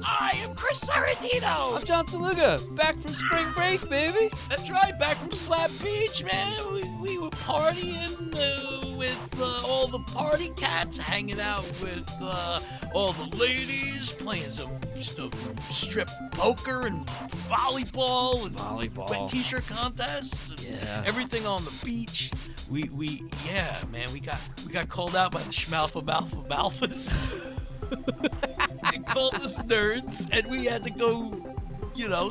I am Chris Sorrentino. I'm John Saluga, back from spring break, baby. That's right, back from Slap Beach, man. We were partying with all the party cats, hanging out with all the ladies, playing some strip poker and volleyball and wet t-shirt contests. And everything on the beach. We got called out by the Schmalfa-Malfa-Malfas. They called us nerds, and we had to go,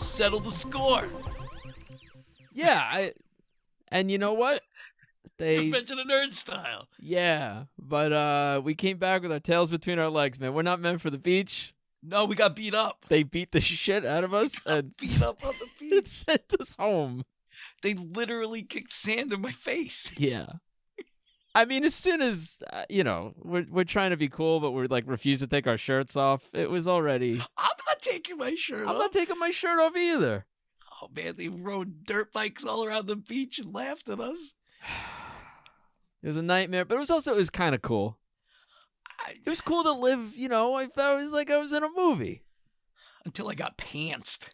settle the score. Yeah, and you know what? Revenge of the Nerd style. Yeah, but we came back with our tails between our legs, man. We're not meant for the beach. No, we got beat up. They beat the shit out of us and beat up on the beach. And sent us home. They literally kicked sand in my face. Yeah. I mean, as soon as, we're trying to be cool, but we're like refuse to take our shirts off. It was already. I'm not taking my shirt off. I'm not taking my shirt off either. Oh, man, they rode dirt bikes all around the beach and laughed at us. It was a nightmare, but it was kind of cool. It was cool to live, I felt it was like I was in a movie. Until I got pantsed.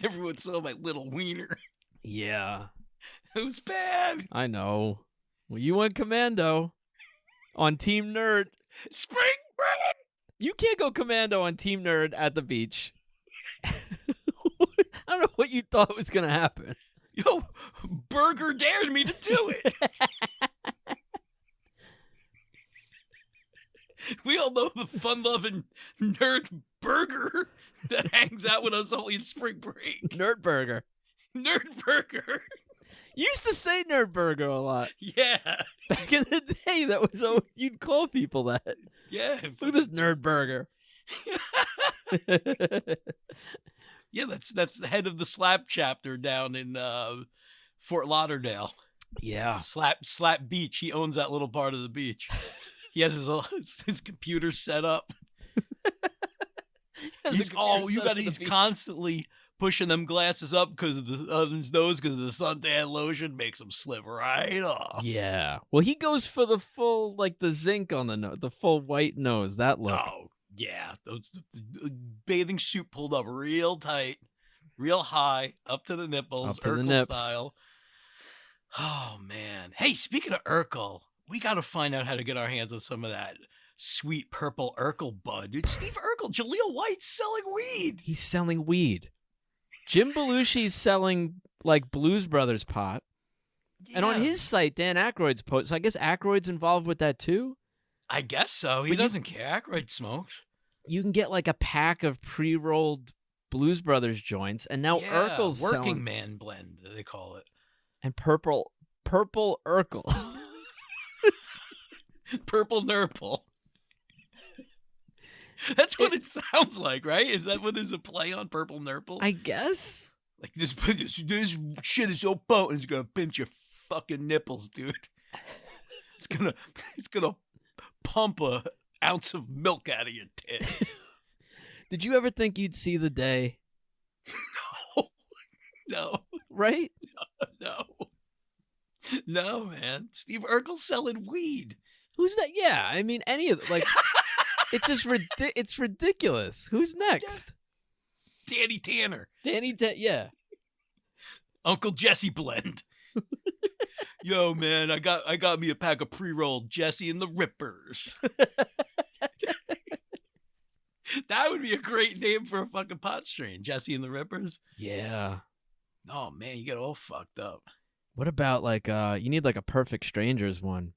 Everyone saw my little wiener. Yeah. It was bad. I know. Well, you went commando on Team Nerd. Spring break! You can't go commando on Team Nerd at the beach. I don't know what you thought was going to happen. Yo, Burger dared me to do it. We all know the fun-loving nerd Burger that hangs out with us only in spring break. Nerd Burger. Nerd Burger. You used to say Nerd Burger a lot. Yeah. Back in the day, that was always, you'd call people that. Yeah. Look at this Nerd Burger. Yeah, that's the head of the Slap chapter down in Fort Lauderdale. Yeah. Slap Beach. He owns that little part of the beach. He has his computer set up. He's constantly pushing them glasses up because of his nose, because of the suntan lotion makes them slip right off. Yeah. Well, he goes for the full, like the zinc on the nose, the full white nose, that look. Oh, yeah. The bathing suit pulled up real tight, real high, up to the nipples, up to Urkel the nips. style. Oh, man. Hey, speaking of Urkel, we got to find out how to get our hands on some of that sweet purple Urkel bud. Dude, Steve Urkel, Jaleel White's selling weed. He's selling weed. Jim Belushi's selling, like, Blues Brothers pot. Yeah. And on his site, Dan Aykroyd's post. So I guess Aykroyd's involved with that, too? I guess so. He doesn't care. Aykroyd smokes. You can get, like, a pack of pre-rolled Blues Brothers joints. And now Urkel's working selling... man blend, they call it. And purple Urkel. Purple Nurple. That's what it sounds like, right? Is that what is a play on Purple Nurple? I guess. Like this shit is so potent, it's gonna pinch your fucking nipples, dude. It's gonna pump a ounce of milk out of your tit. Did you ever think you'd see the day? No. Right? No, man. Steve Urkel's selling weed. Who's that? Yeah, I mean, any of like, it's just it's ridiculous. Who's next? Danny Tanner. Yeah. Uncle Jesse blend. Yo, man, I got me a pack of pre-rolled Jesse and the Rippers. That would be a great name for a fucking pot strain, Jesse and the Rippers. Yeah. Oh man, you get all fucked up. What about like you need like a Perfect Strangers one?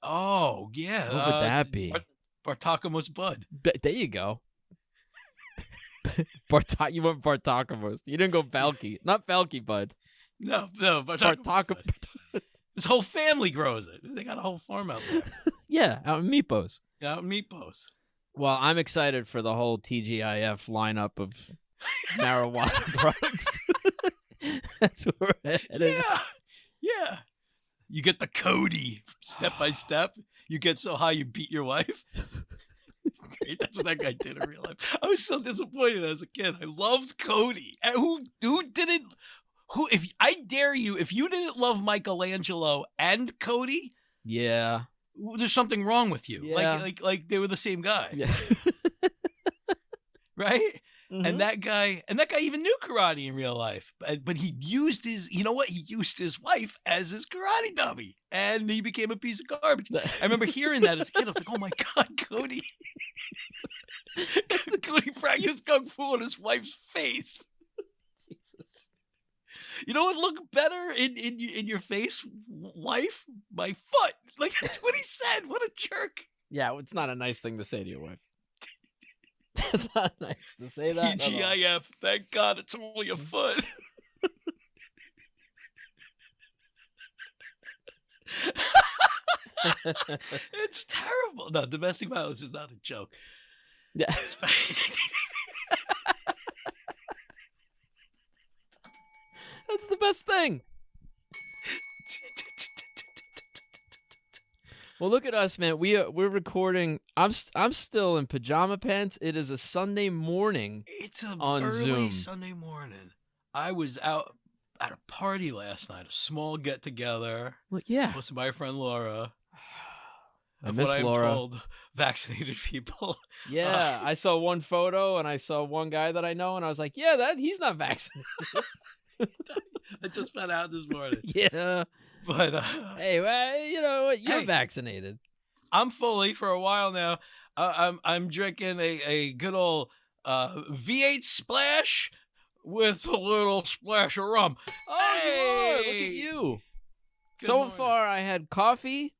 Oh yeah. What would that be? Bartakamos Bud. There you go. You went Bartakamos. You didn't go Falky. Not Falky Bud. No, Bartakamos. His whole family grows it. They got a whole farm out there. Yeah, out in Meepos. Out in Meepos. Well, I'm excited for the whole TGIF lineup of marijuana products. That's where we're headed. Yeah. You get the Cody step by step. You get so high you beat your wife. Great. That's what that guy did in real life. I was so disappointed as a kid. I loved Cody. And who didn't? If I dare you, if you didn't love Michelangelo and Cody, yeah, there's something wrong with you. Yeah. Like they were the same guy, Yeah. right? Mhm. And that guy even knew karate in real life, but he used you know what? He used his wife as his karate dummy, and he became a piece of garbage. I remember hearing that as a kid. I was like, oh my God, Cody. Cody practiced kung fu on his wife's face. Jesus. You know what looked better in your face, wife? My foot. Like, that's what he said. What a jerk. Yeah, it's not a nice thing to say to your wife. It's not nice to say that. TGIF. Thank God it's only a foot. It's terrible. No, domestic violence is not a joke. Yeah. That's the best thing. Well, look at us, man. We're recording. I'm still in pajama pants. It is a Sunday morning. It's a on early Zoom. Sunday morning. I was out at a party last night, a small get together. Well, yeah. Hosted by my friend Laura. I Of miss what I'm Laura. told, vaccinated people. Yeah, I saw one photo and I saw one guy that I know, and I was like, yeah, he's not vaccinated. I just found out this morning. Yeah. But Hey, well, you know what? You're Hey. vaccinated. I'm fully for a while now. I'm drinking a good old V8 splash with a little splash of rum. Oh, you are. Look at Hey. you. Good So morning. far, I had coffee.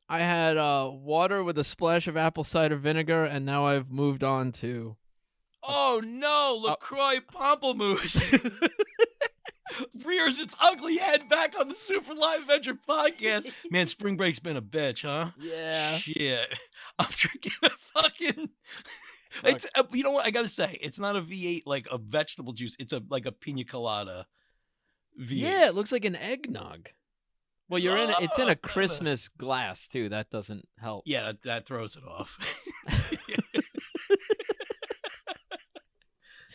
I had water with a splash of apple cider vinegar, and now I've moved on to. Oh no, LaCroix Pamplemousse rears its ugly head back on the Super Live Adventure podcast. Man, spring break's been a bitch, huh? Yeah. Shit. I'm drinking a fucking. It's you know what I gotta say. It's not a V8 like a vegetable juice. It's like a pina colada. V8. Yeah, it looks like an eggnog. Well, it's in a Christmas glass too. That doesn't help. Yeah, that throws it off.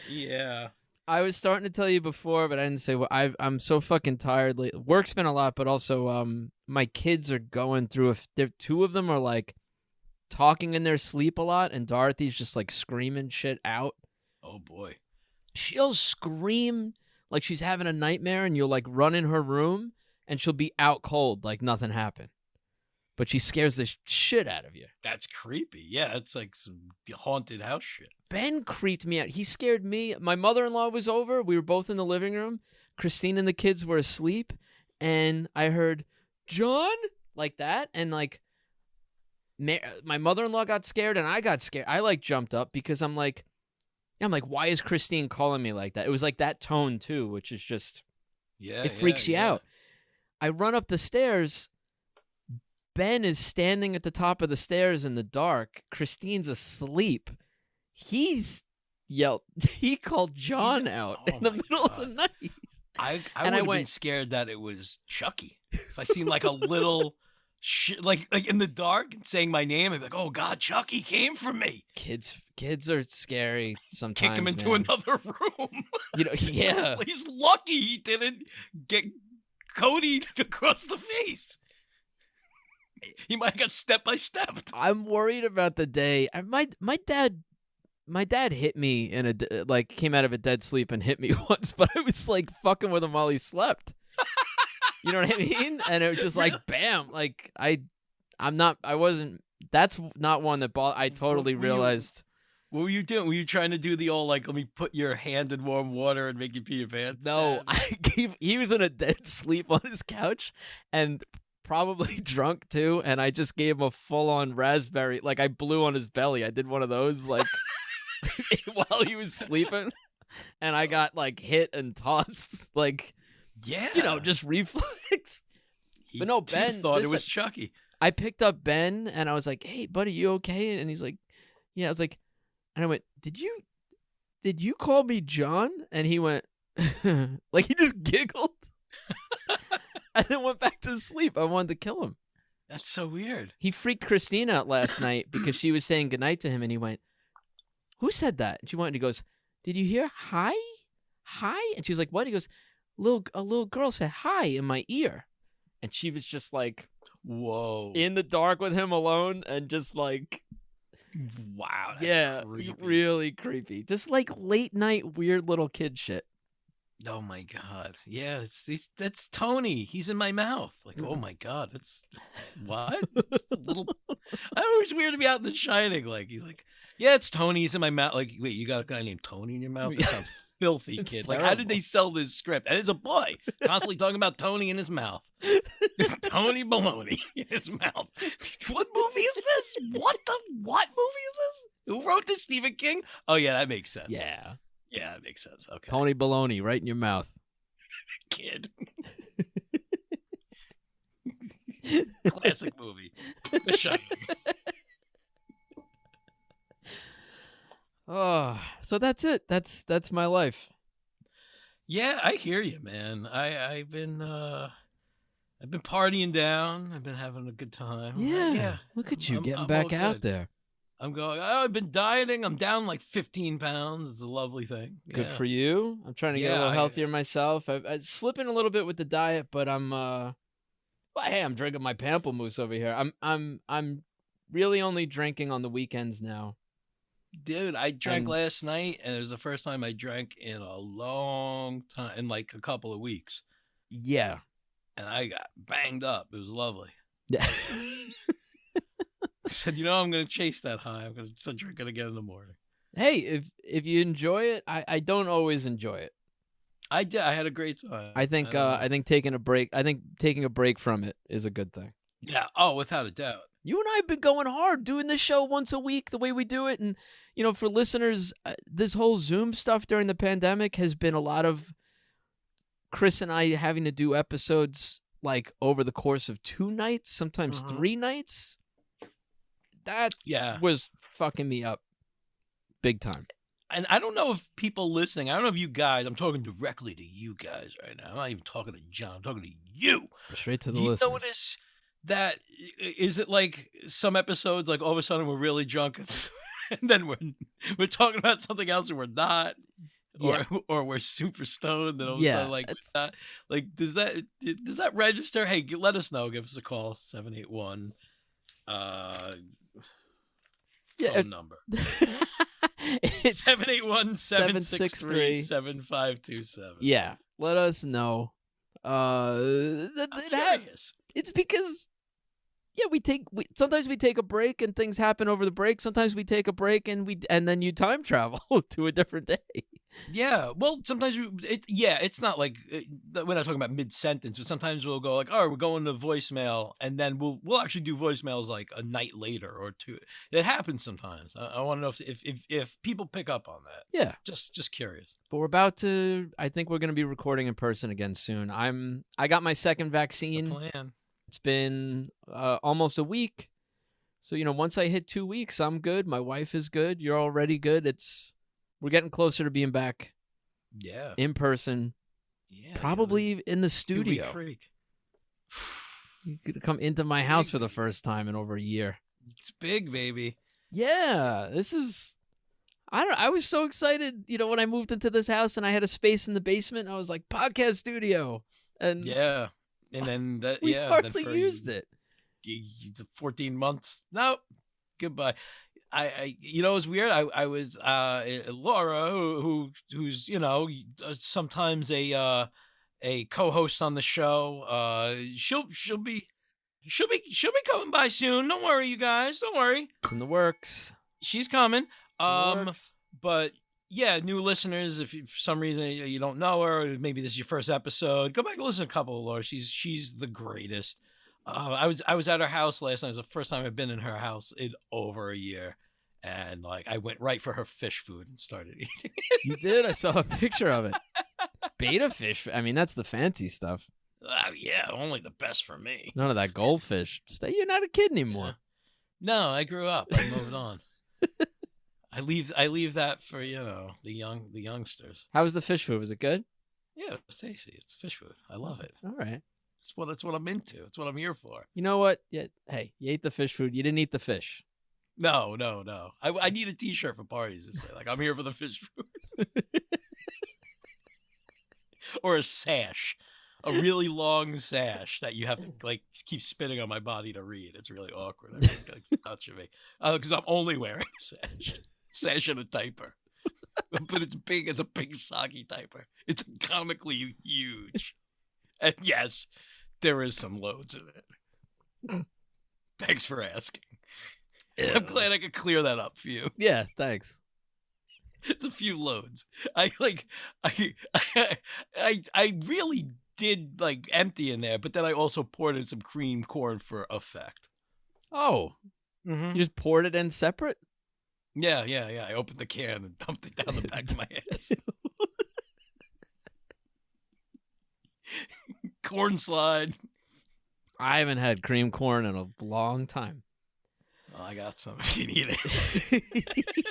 Yeah. I was starting to tell you before, but I didn't say what. I'm so fucking tired. Work's been a lot, but also my kids are going through. Two of them are like talking in their sleep a lot, and Dorothy's just like screaming shit out. Oh boy. She'll scream like she's having a nightmare, and you'll like run in her room, and she'll be out cold like nothing happened. But she scares the shit out of you. That's creepy. Yeah, it's like some haunted house shit. Ben creeped me out. He scared me. My mother-in-law was over. We were both in the living room. Christine and the kids were asleep. And I heard, John? Like that. And like, my mother-in-law got scared and I got scared. I like jumped up because I'm like, why is Christine calling me like that? It was like that tone too, which is just, it freaks you out. I run up the stairs. Ben is standing at the top of the stairs in the dark. Christine's asleep. He called John out in the middle of the night. I would have been scared that it was Chucky. If I seen like a little shit, like in the dark and saying my name, I'd be like, oh God, Chucky came for me. Kids are scary sometimes. Kick him into another room. You know, yeah. He's lucky he didn't get Cody across the face. He might have got step by step. I'm worried about the day. My dad hit me in came out of a dead sleep and hit me once, but I was like fucking with him while he slept. You know what I mean? And it was just like bam. Like that's not one that I totally realized. What were you doing? Were you trying to do the old like let me put your hand in warm water and make you pee your pants? No, he was in a dead sleep on his couch and probably drunk too, and I just gave him a full-on raspberry. Like I blew on his belly. I did one of those like while he was sleeping, and I got like hit and tossed. Like, yeah, you know, just reflex. But no, Ben thought it was Chucky. I picked up Ben and I was like, "Hey, buddy, you okay?" And he's like, "Yeah." I was like, and I went, "Did you call me John?" And he went, like he just giggled. And then went back to sleep. I wanted to kill him. That's so weird. He freaked Christine out last night because she was saying goodnight to him, and he went, "Who said that?" And she went, and he goes, "Did you hear hi? Hi?" And she was like, "What?" He goes, a little girl said hi in my ear. And she was just like, Whoa. in the dark with him alone and just like, Wow. That's yeah, creepy. really creepy. Just like late night weird little kid shit. Oh my God. Yeah, that's Tony. He's in my mouth. Like, oh my God, that's what? It's a little. I always weird to be out in The Shining. Like he's like, yeah, it's Tony. He's in my mouth. Like, wait, you got a guy named Tony in your mouth? That sounds filthy, It's kid. Like, how did terrible. they sell this script? And it's a boy constantly talking about Tony in his mouth. Tony Baloney in his mouth. What movie is this? What movie is this? Who wrote this? Stephen King? Oh yeah, that makes sense. Yeah. Yeah, that makes sense. Okay. Tony Baloney right in your mouth. Kid. Classic movie. The Shining. Oh, so that's it. That's my life. Yeah, I hear you, man. I've been partying down. I've been having a good time. Yeah. Look at you I'm getting all back out good. there. I'm going. Oh, I've been dieting. I'm down like 15 pounds. It's a lovely thing. Good Yeah. for you. I'm trying to get a Yeah, little I- healthier myself. I'm slipping a little bit with the diet, but I'm well, hey, I'm drinking my pamplemousse over here. I'm really only drinking on the weekends now. Dude, I drank And- last night, and it was the first time I drank in a long time, in like a couple of weeks, Yeah. and I got banged up. It was lovely. Yeah. I said, I'm going to chase that high. I'm going to start drinking again in the morning. Hey, if you enjoy it, I don't always enjoy it. I did. I had a great time. I think don't know. I think taking a break from it is a good thing. Yeah. Oh, without a doubt. You and I have been going hard doing this show once a week the way we do it, and for listeners, this whole Zoom stuff during the pandemic has been a lot of Chris and I having to do episodes like over the course of 2 nights, sometimes 3 nights. That Yeah. was fucking me up big time. And I don't know if people listening, I don't know if you guys, I'm talking directly to you guys right now. I'm not even talking to John. I'm talking to you. Straight to the You listeners. notice that, is it like some episodes, like all of a sudden we're really drunk and then we're talking about something else and we're not? Yeah. Or we're super stoned and all of a Yeah, sudden, like, we're not. Like, does that register? Hey, let us know. Give us a call, 781 phone number. It's 781-763-7527. Yeah, let us know. I'm curious. It's because sometimes we take a break and things happen over the break. Sometimes we take a break and then you time travel to a different day. Yeah, well, sometimes it's not like we're not talking about mid-sentence, but sometimes we'll go like, oh, we're going to voicemail, and then we'll actually do voicemails like a night later or two. It happens sometimes. I want to know if people pick up on that. Yeah, Just curious. but we're about to. I think we're going to be recording in person again soon. I got my second That's the vaccine. plan. It's been almost a week, so once I hit 2 weeks, I'm good. My wife is good. You're already good. We're getting closer to being back Yeah. in person, Yeah. probably in the Two-week studio. Creek. You could come into my house for the first time in over a year. It's big, baby. Yeah, this is. I was so excited, when I moved into this house and I had a space in the basement. I was like, podcast studio, and Yeah. And then that, we yeah, hardly then for used it. the 14 months. No, goodbye. It was weird. I was Laura, who's sometimes a co-host on the show. She'll be coming by soon. Don't worry, you guys. Don't worry. It's in the works. She's coming. In the works. But yeah, new listeners, if for some reason you don't know her, or maybe this is your first episode, go back and listen to a couple of Laura. She's the greatest. I was at her house last night. It was the first time I've been in her house in over a year, and like I went right for her fish food and started eating. You did. I saw a picture of it. Beta fish. I mean, that's the fancy stuff. Oh yeah, only the best for me. None of that goldfish. You're not a kid anymore. No, I grew up. I moved on. I leave that for the youngsters. How was the fish food? Was it good? Yeah, it's tasty. It's fish food. I love it. All right. That's what I'm into. It's what I'm here for. You know what? Yeah. Hey, you ate the fish food. You didn't eat the fish. No. I need a T-shirt for parties that say like I'm here for the fish food, or a sash. a really long sash that you have to like keep spinning on my body to read. It's really awkward. Everyone keeps touching me because I'm only wearing a sash and a diaper. But it's big. It's a big soggy diaper. It's comically huge. And yes, there is some loads in it. Thanks for asking. Yeah. I'm glad I could clear that up for you. Yeah, thanks. It's a few loads. I really did like empty in there, but then I also poured in some cream corn for effect. Oh, Mm-hmm. you just poured it in separate? Yeah. I opened the can and dumped it down the back of my ass. Corn slide. I haven't had cream corn in a long time. Well, I got some if you need it.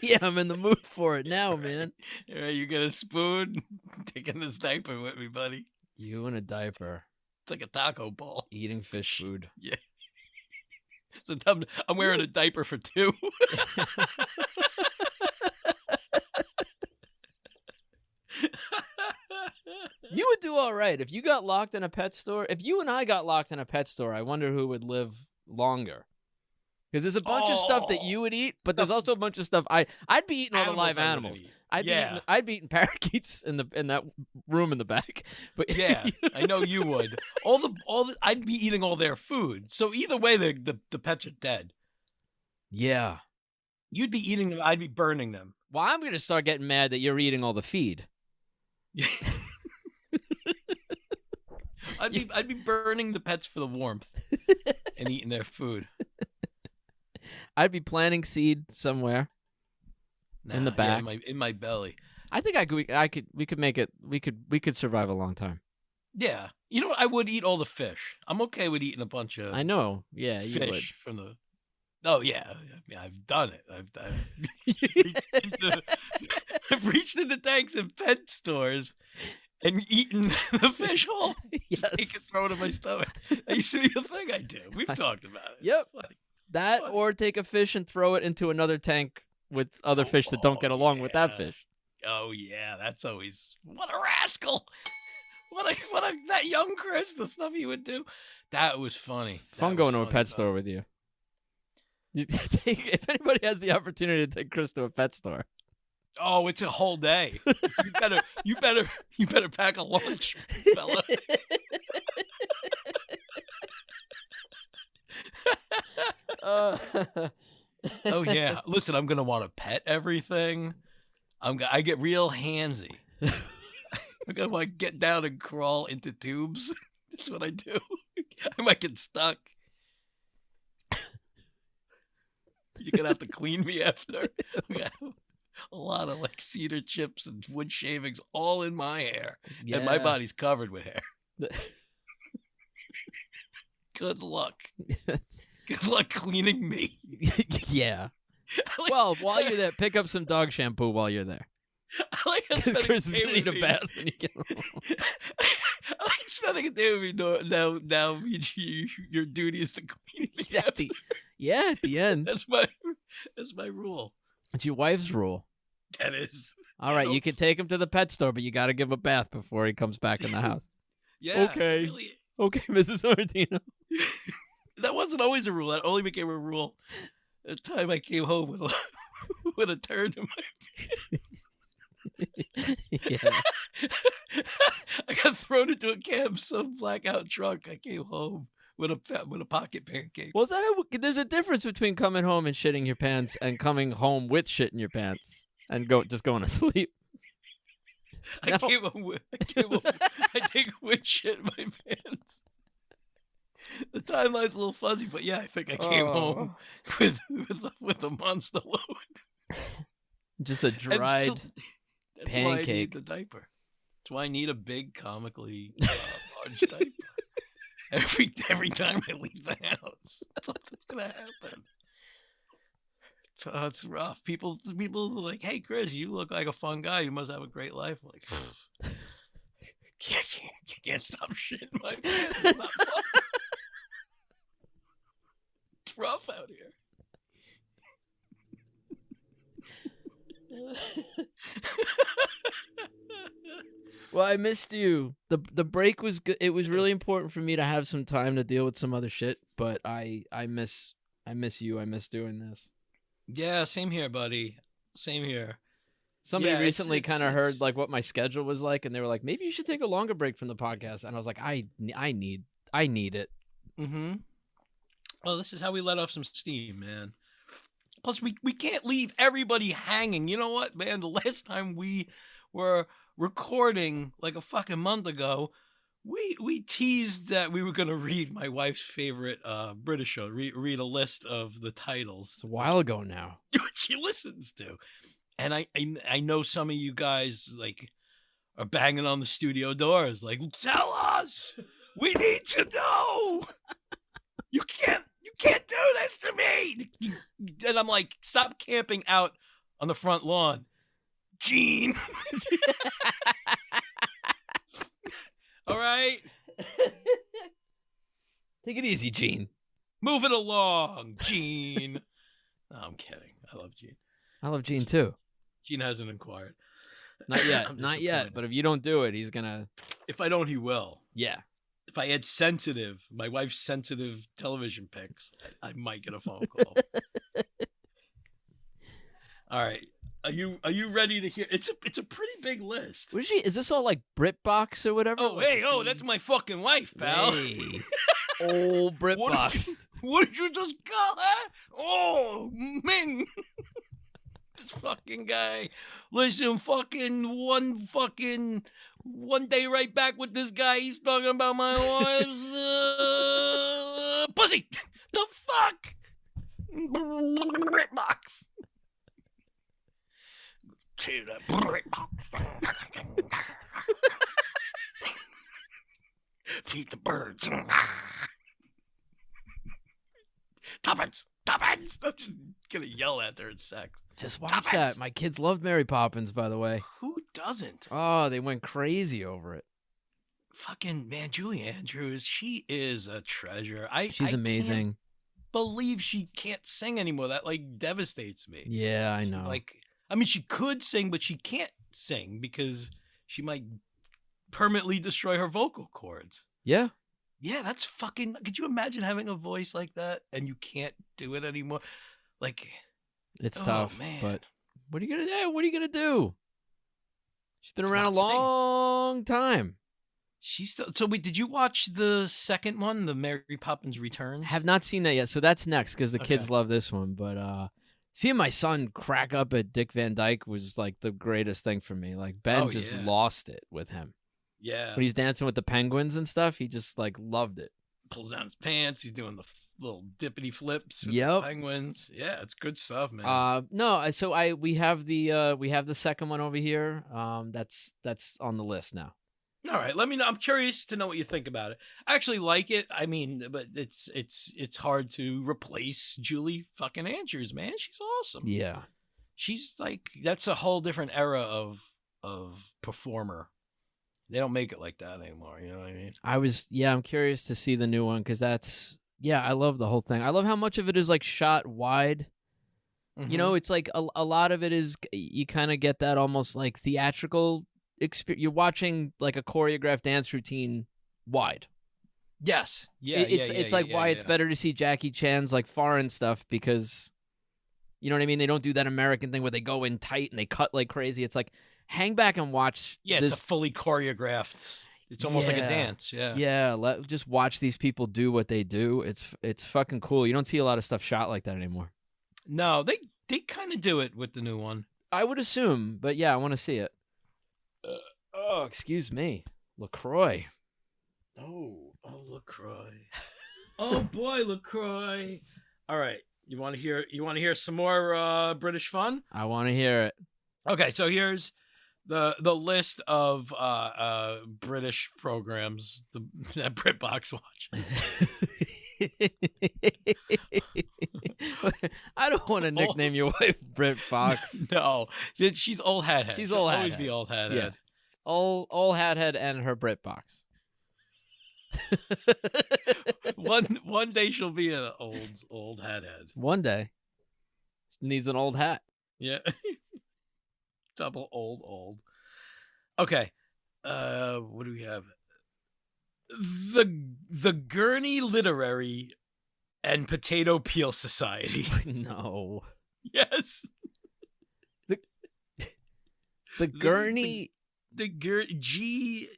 Yeah, I'm in the mood for it now, man. All right, you get a spoon? Taking this diaper with me, buddy. You in a diaper. It's like a taco ball. Eating fish food. Yeah. So I'm wearing a diaper for two. You would do all right if you got locked in a pet store. If you and I got locked in a pet store, I wonder who would live longer. Because there's a bunch of stuff that you would eat, but there's also a bunch of stuff I'd be eating all the live animals. I'd be eating parakeets in that room in the back. But yeah, I know you would. I'd be eating all their food. So either way, the pets are dead. Yeah, you'd be eating them. I'd be burning them. Well, I'm gonna start getting mad that you're eating all the feed. I'd be burning the pets for the warmth and eating their food. I'd be planting seed somewhere in the back, in my belly. I think we could make it. We could survive a long time. Yeah, you know what? I would eat all the fish. I'm okay with eating a bunch of. I know. Yeah, fish you would. from the. Oh yeah, I've done it. I've reached into tanks in pet stores and eaten the fish whole. Yes. Take it, throw it in my stomach. That used to be a thing I do. We've talked about it. Yep. That or take a fish and throw it into another tank with other fish that don't get along with that fish. Oh yeah, that's always what a rascal. What a that young Chris, the stuff he would do. That was funny. It's fun going to a pet store with you. If anybody has the opportunity to take Chris to a pet store. Oh, it's a whole day. You better pack a lunch, fella. Oh yeah. Listen, I'm gonna want to pet everything. I get real handsy. I'm gonna like get down and crawl into tubes. That's what I do. I might get stuck. You're gonna have to clean me after. A lot of like cedar chips and wood shavings all in my hair. Yeah. And my body's covered with hair. Good luck. Good luck cleaning me. Yeah. Well, while you're there, pick up some dog shampoo while you're there. I like Chris is gonna need a bath when you get home. I like spending a day with me. Now your duty is to clean me after. Yeah, at the end. That's my rule. It's your wife's rule. That is. All right, you can take him to the pet store, but you got to give him a bath before he comes back in the house. Yeah. Okay. Really. Okay, Mrs. Ordino. That wasn't always a rule. That only became a rule the time I came home with a turd in my face. Yeah. I got thrown into a cab, some blackout drunk. I came home with a pocket pancake. Well, there's a difference between coming home and shitting your pants and coming home with shit in your pants and just going to sleep. I came home. I take with shit in my pants. The timeline's a little fuzzy, but yeah, I think I came home with a monster load. Just a dried that's pancake. Why I need the diaper. That's why I need a big, comically large diaper. Every time I leave the house, something's gonna happen. So it's rough. People are like, "Hey, Chris, you look like a fun guy. You must have a great life." I'm like, can't stop shitting my pants. It's not fun. It's rough out here. Well, I missed you. The break was good. It was really important for me to have some time to deal with some other shit, but I miss you. I miss doing this. Yeah, same here, buddy. Same here. Somebody Yeah, recently kind of heard like what my schedule was like, and they were like, "Maybe you should take a longer break from the podcast." And I was like, "I need it." Mm-hmm. Well, this is how we let off some steam, man. Plus, we can't leave everybody hanging. You know what, man? The last time we were recording, like a fucking month ago, we teased that we were going to read my wife's favorite British show, read a list of the titles. It's a while ago now. Which she listens to. And I know some of you guys, like, are banging on the studio doors, like, tell us! We need to know! You can't do this to me! And I'm like, stop camping out on the front lawn. Gene! All right? Take it easy, Gene. Move it along, Gene. No, I'm kidding. I love Gene. I love Gene too. Gene hasn't inquired. Not yet. Not yet. But if you don't do it, he's gonna. If I don't, he will. Yeah. If I had my wife's sensitive television pics, I might get a phone call. All right. Are you ready to hear? It's a pretty big list. What is she? Is this all like BritBox or whatever? Oh, hey, that's my fucking wife, pal. Hey. Old BritBox. What did you just call her? Oh, Ming. This fucking guy. Listen, one day right back with this guy. He's talking about my wife's pussy. The fuck? BritBox. To the BritBox. Feed the birds. Tuppence. I'm just gonna yell at her in sex. Just watch that. My kids loved Mary Poppins, by the way. Who doesn't? Oh, they went crazy over it. Fucking man, Julie Andrews, she is a treasure. She's amazing. Can't believe she can't sing anymore. That like devastates me. Yeah, I know. I mean, she could sing, but she can't sing because she might permanently destroy her vocal cords. Yeah. Yeah, that's fucking. Could you imagine having a voice like that and you can't do it anymore? Like, it's tough, man. But what are you gonna do? What are you gonna do? She's been around a long time. She's still. So wait, did you watch the second one, the Mary Poppins Returns? Have not seen that yet. So that's next because the kids love this one. But seeing my son crack up at Dick Van Dyke was like the greatest thing for me. Like Ben just lost it with him. Yeah. When he's dancing with the penguins and stuff, he just like loved it. Pulls down his pants. He's doing the little dippity flips with the penguins. Yeah, it's good stuff, man. No, so we have the second one over here. That's on the list now. All right, let me know. I'm curious to know what you think about it. I actually like it. I mean, but it's hard to replace Julie fucking Andrews, man. She's awesome. Yeah. She's like, that's a whole different era of performer. They don't make it like that anymore. You know what I mean? I'm curious to see the new one because I love the whole thing. I love how much of it is like shot wide. Mm-hmm. You know, it's like a lot of it is, you kind of get that almost like theatrical experience. You're watching like a choreographed dance routine wide. Yes. Yeah. It's like why it's better to see Jackie Chan's like foreign stuff because, you know what I mean? They don't do that American thing where they go in tight and they cut like crazy. It's like, hang back and watch. Yeah, it's a fully choreographed. It's almost like a dance. Yeah. Yeah. Just watch these people do what they do. It's fucking cool. You don't see a lot of stuff shot like that anymore. No, they kind of do it with the new one. I would assume, but yeah, I want to see it. Excuse me, LaCroix. Oh, LaCroix. Oh boy, LaCroix. All right, you want to hear some more British fun? I want to hear it. Okay, so here's the list of British programs that BritBox watches. I don't want to nickname your wife BritBox. No, she's old hathead. She's old hathead. Always be old hathead. Yeah. Old hathead and her BritBox. One day she'll be an old hathead. One day, she needs an old hat. Yeah. Double old. Okay. What do we have? The Gurney Literary and Potato Peel Society. No. Yes. The Gurney. The Guerney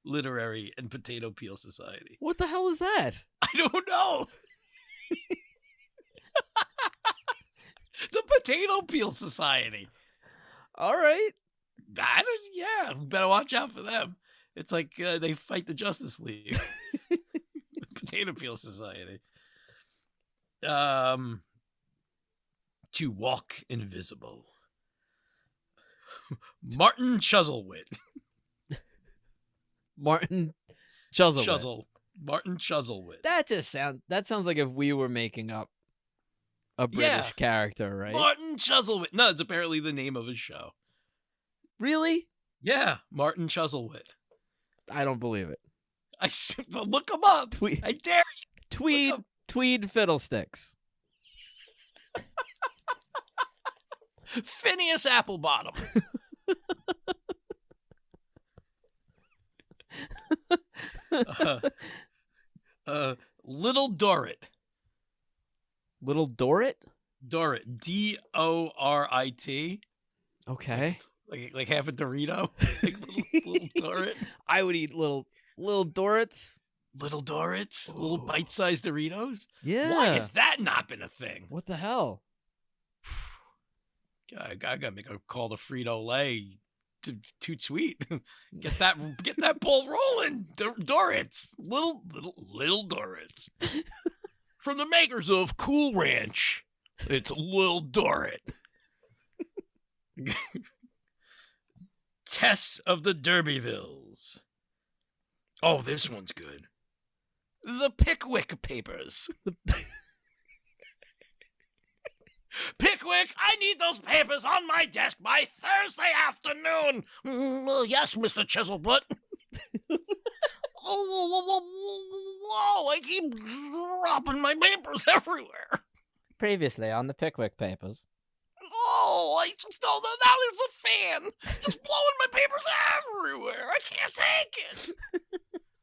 Literary and Potato Peel Society. What the hell is that? I don't know. The Potato Peel Society. All right. Yeah, better watch out for them. It's like they fight the Justice League. The Potato Peel Society. To Walk Invisible. Martin Chuzzlewit. Martin Chuzzlewit. Martin Chuzzlewit. That sounds like if we were making up a British character, right? Martin Chuzzlewit. No, it's apparently the name of his show. Really? Yeah, Martin Chuzzlewit. I don't believe it. Look him up. I dare you. Tweed Fiddlesticks. Phineas Applebottom. Little Dorrit. Little Dorrit? Dorrit. Dorit. Okay. Like half a Dorito. Like little Dorrit. I would eat little Dorrits. Little Dorrits? Little bite-sized Doritos? Yeah. Why has that not been a thing? What the hell? I gotta make a call to Frito-Lay. Too sweet. Get that ball rolling. Dorrits. Little Dorrits. From the makers of Cool Ranch. It's Lil Dorrit. Tess of the Derbyvilles. Oh, this one's good. The Pickwick Papers. Pickwick, I need those papers on my desk by Thursday afternoon. Well, yes, Mr. Chiselbutt. Whoa, I keep dropping my papers everywhere. Previously on the Pickwick Papers. Oh, now there's a fan just blowing my papers everywhere. I can't take it.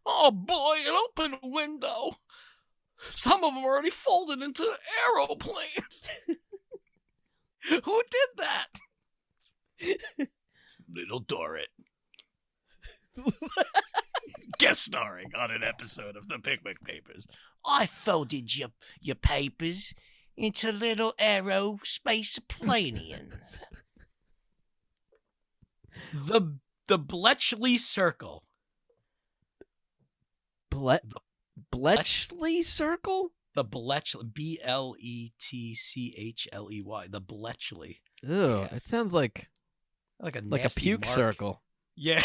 Oh, boy, an open window. Some of them are already folded into aeroplanes. Who did that? Little Dorrit. Guest starring on an episode of the Pickwick Papers. I folded your papers into little aerospace planians. The Bletchley Circle. Bletchley Circle? The Bletchley, Bletchley. The Bletchley. Ew, It sounds like a puke mark. circle. Yeah.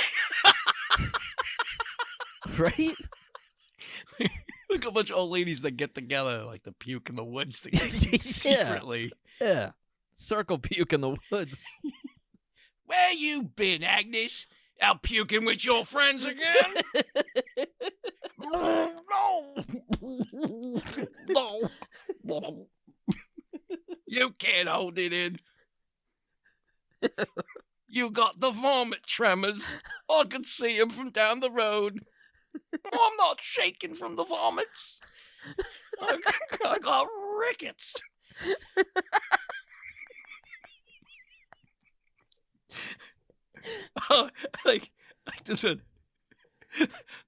Right? Look a bunch of old ladies that get together like to puke in the woods together secretly. Yeah. Circle puke in the woods. Where you been, Agnes? Out puking with your friends again? No. You can't hold it in. You got the vomit tremors. I can see him from down the road. I'm not shaking from the vomits. I got rickets. Oh, like this one.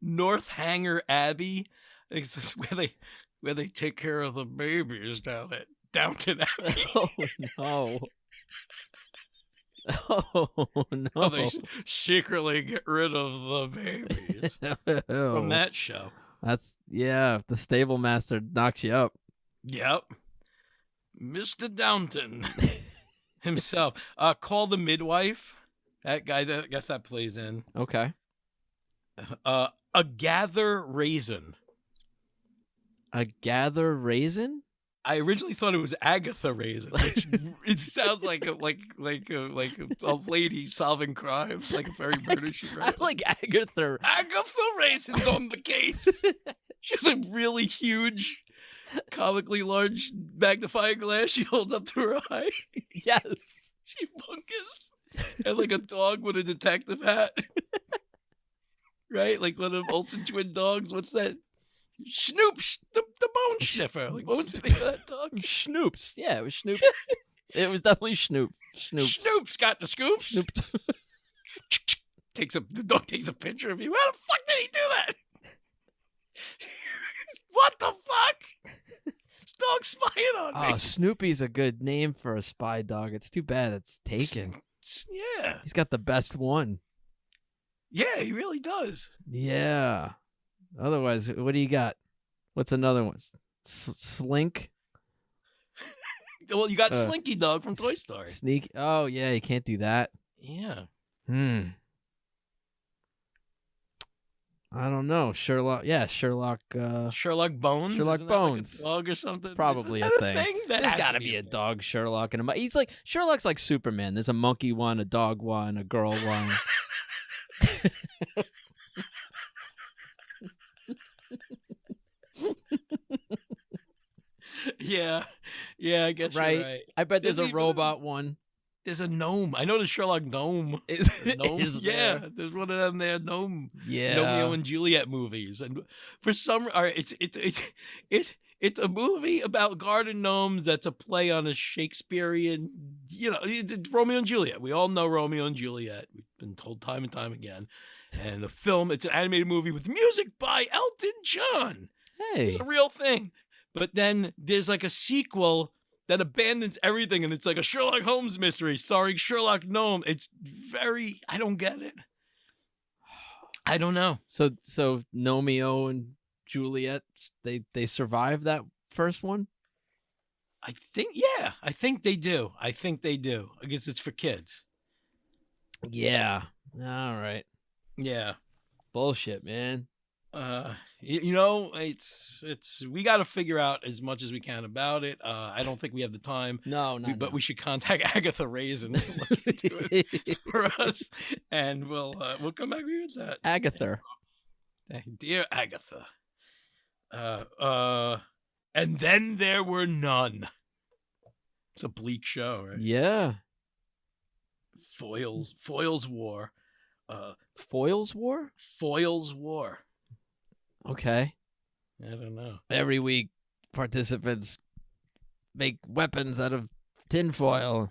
North Hanger Abbey. It's just where they take care of the babies down at Downton Abbey. Oh no. Oh no. Oh, they secretly get rid of the babies from that show. The stable master knocks you up. Yep. Mr. Downton himself. Call the Midwife. That guy, I guess that plays in. Okay. A Gather Raisin. A Gather Raisin? I originally thought it was Agatha Raisin, which it sounds like a lady solving crimes, like a very British. I like Agatha. Agatha Raisin's on the case. She has a really huge, comically large magnifying glass she holds up to her eye. Yes. She bunkus. and like a dog with a detective hat. Right? Like one of them Olsen twin dogs. What's that? Snoop, the bone sniffer. Like, what was the name of that dog? Snoops. Yeah, it was Snoops. It was definitely Snoops. Snoop's got the scoops. Snoop. The dog takes a picture of you. How the fuck did he do that? What the fuck? This dog's spying on me. Oh, Snoopy's a good name for a spy dog. It's too bad it's taken. Yeah. He's got the best one. Yeah, he really does. Yeah. Otherwise, what do you got? What's another one? Slink? Well, you got Slinky Dog from Toy Story. Sneak. Oh, yeah, you can't do that. Yeah. I don't know. Sherlock. Yeah, Sherlock. Sherlock Bones. Sherlock Isn't Bones. That like a dog or something. It's probably Is a that thing. There's got to be a dog Sherlock and he's like Sherlock's like Superman. There's a monkey one, a dog one, a girl one. Yeah, I guess you're right. I bet there's a even robot one. There's a gnome. I know the Sherlock gnome. Is Yeah, there? there's one of them there. Gnome. Yeah. Romeo and Juliet movies, and for some, all right, it's a movie about garden gnomes that's a play on a Shakespearean, Romeo and Juliet. We all know Romeo and Juliet. We've been told time and time again. And the film, it's an animated movie with music by Elton John. Hey. It's a real thing. But then there's like a sequel that abandons everything, and it's like a Sherlock Holmes mystery starring Sherlock Gnome. It's I don't get it. I don't know. So Romeo and Juliet, they survived that first one? I think they do. I guess it's for kids. Yeah. All right. Yeah. Bullshit, man. It's we got to figure out as much as we can about it. I don't think we have the time. No, but we should contact Agatha Raisin to look into it for us, and we'll come back with that. Agatha, dear Agatha. And then there were none. It's a bleak show, right? Yeah. Foils War. Foils War? Foils War. Okay. I don't know. Every week, participants make weapons out of tinfoil.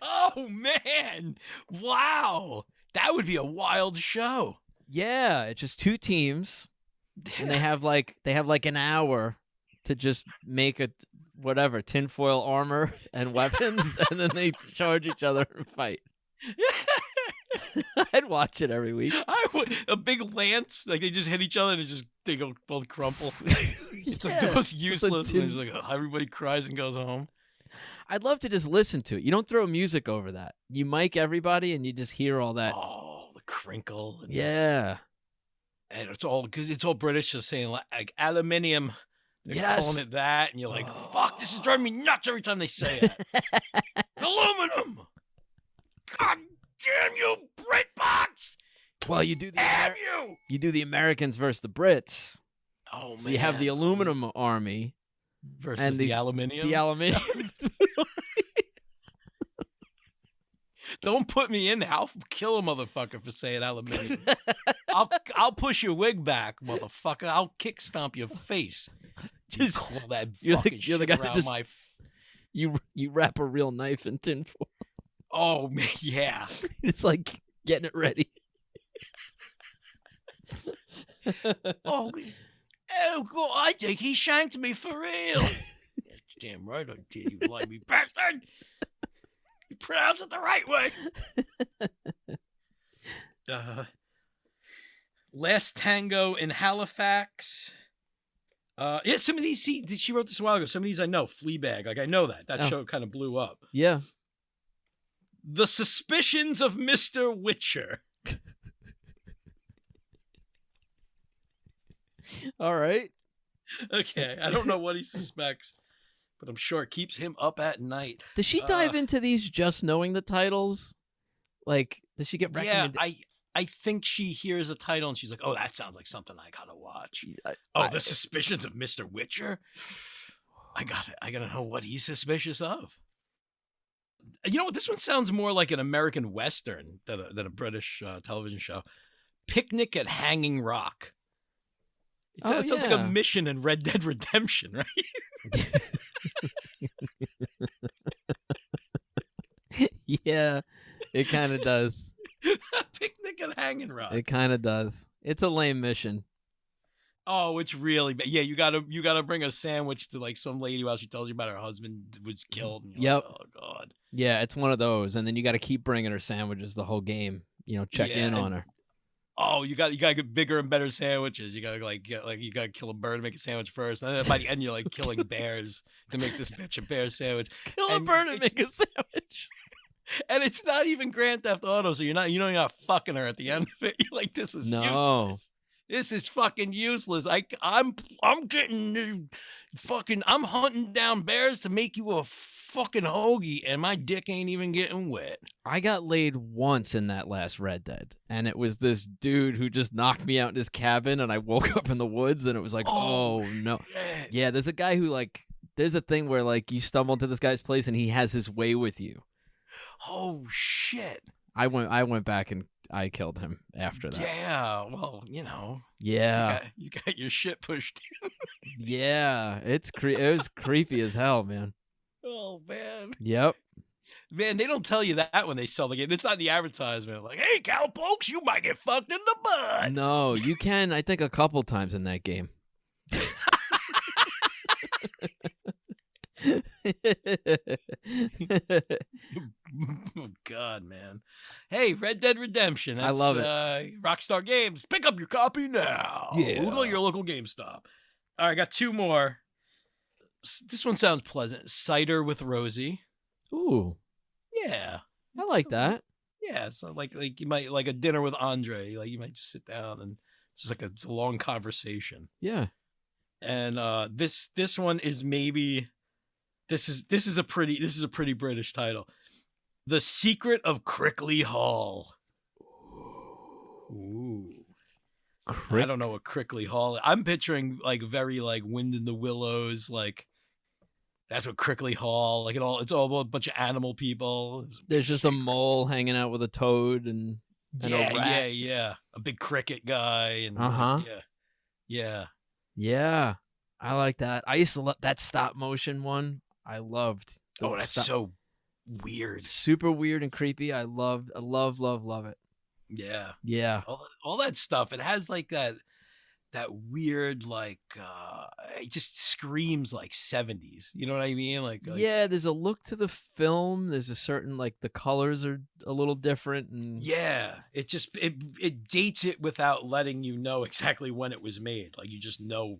Oh, man. Wow. That would be a wild show. Yeah, it's just two teams, and they have like an hour to just make tinfoil armor and weapons, and then they charge each other and fight. I'd watch it every week. I would. A big lance, like they just hit each other and they go both crumple. It's like the most useless. And it's like everybody cries and goes home. I'd love to just listen to it. You don't throw music over that. You mic everybody and you just hear all that. Oh, the crinkle. Yeah. And it's all because it's all British, just saying like aluminium. They're calling it that, and you're like, fuck, this is driving me nuts every time they say it. It's aluminum. God damn you, BritBox! Well, you do you do the Americans versus the Brits. Oh man! So you have the aluminum army versus and the aluminium. The aluminium. Don't put me in there. I'll kill a motherfucker for saying aluminium. I'll push your wig back, motherfucker. I'll kick stomp your face. Just call that fucking shit the guy around my. You wrap a real knife in tinfoil. Oh man, yeah. It's like getting it ready. Oh, I think he shanked me for real. Damn right I did, you limey bastard. You pronounce it the right way. Last Tango in Halifax. Yeah, some of these, she wrote this a while ago. Some of these I know. Fleabag, like I know that show kind of blew up. Yeah. The Suspicions of Mr. Witcher. All right. Okay, I don't know what he suspects, but I'm sure it keeps him up at night. Does she dive into these just knowing the titles? Like, does she get recommended? Yeah, I think she hears a title and she's like, oh, that sounds like something I gotta watch. The Suspicions of Mr. Witcher? I gotta know what he's suspicious of. You know what? This one sounds more like an American Western than a British television show. Picnic at Hanging Rock. It sounds like a mission in Red Dead Redemption, right? Yeah, it kind of does. Picnic at Hanging Rock. It kind of does. It's a lame mission. Oh, it's really bad. Yeah, you gotta bring a sandwich to like some lady while she tells you about her husband was killed. And Yep. Like, oh God. Yeah, it's one of those, and then you got to keep bringing her sandwiches the whole game. Check in on her. Oh, you gotta get bigger and better sandwiches. You gotta you gotta kill a bird to make a sandwich first, and then by the end you're like killing bears to make this bitch a bear sandwich. Kill a bird and make a sandwich. And it's not even Grand Theft Auto, so you're not fucking her at the end of it. You're like, this is useless. This is fucking useless. I'm getting I'm hunting down bears to make you a fucking hoagie, and my dick ain't even getting wet. I got laid once in that last Red Dead, and it was this dude who just knocked me out in his cabin, and I woke up in the woods, and it was like, oh no. Shit. Yeah, there's a guy who there's a thing where you stumble into this guy's place, and he has his way with you. Oh shit. I went back and I killed him after that. Yeah, well, Yeah. You got your shit pushed in. Yeah, it was creepy as hell, man. Oh man. Yep. Man, they don't tell you that when they sell the game. It's not the advertisement. Like, hey, cowpokes, you might get fucked in the butt. No, you can, I think, a couple times in that game. Oh God, man. Hey, Red Dead Redemption. I love it. Rockstar Games. Pick up your copy now. Yeah. Google your local GameStop. All right, I got two more. This one sounds pleasant. Cider with Rosie. Ooh. Yeah. I like that. Yeah, so like you might like a dinner with Andre. Like you might just sit down and it's just it's a long conversation. Yeah. And this one is maybe this is a pretty British title. The Secret of Crickley Hall. Ooh. I don't know what Crickley Hall is. I'm picturing very Wind in the Willows, that's what Crickley Hall, it's all a bunch of animal people. There's just a mole hanging out with a toad and a rat. Yeah. A big cricket guy and yeah. Yeah. I like that. I used to love that stop motion one. I loved. Oh, that's so weird. Super weird and creepy. I love it. Yeah. Yeah. All that stuff. It has that weird it just screams 70s. You know what I mean? Yeah, there's a look to the film. There's a certain the colors are a little different and yeah, it just it dates it without letting you know exactly when it was made. You just know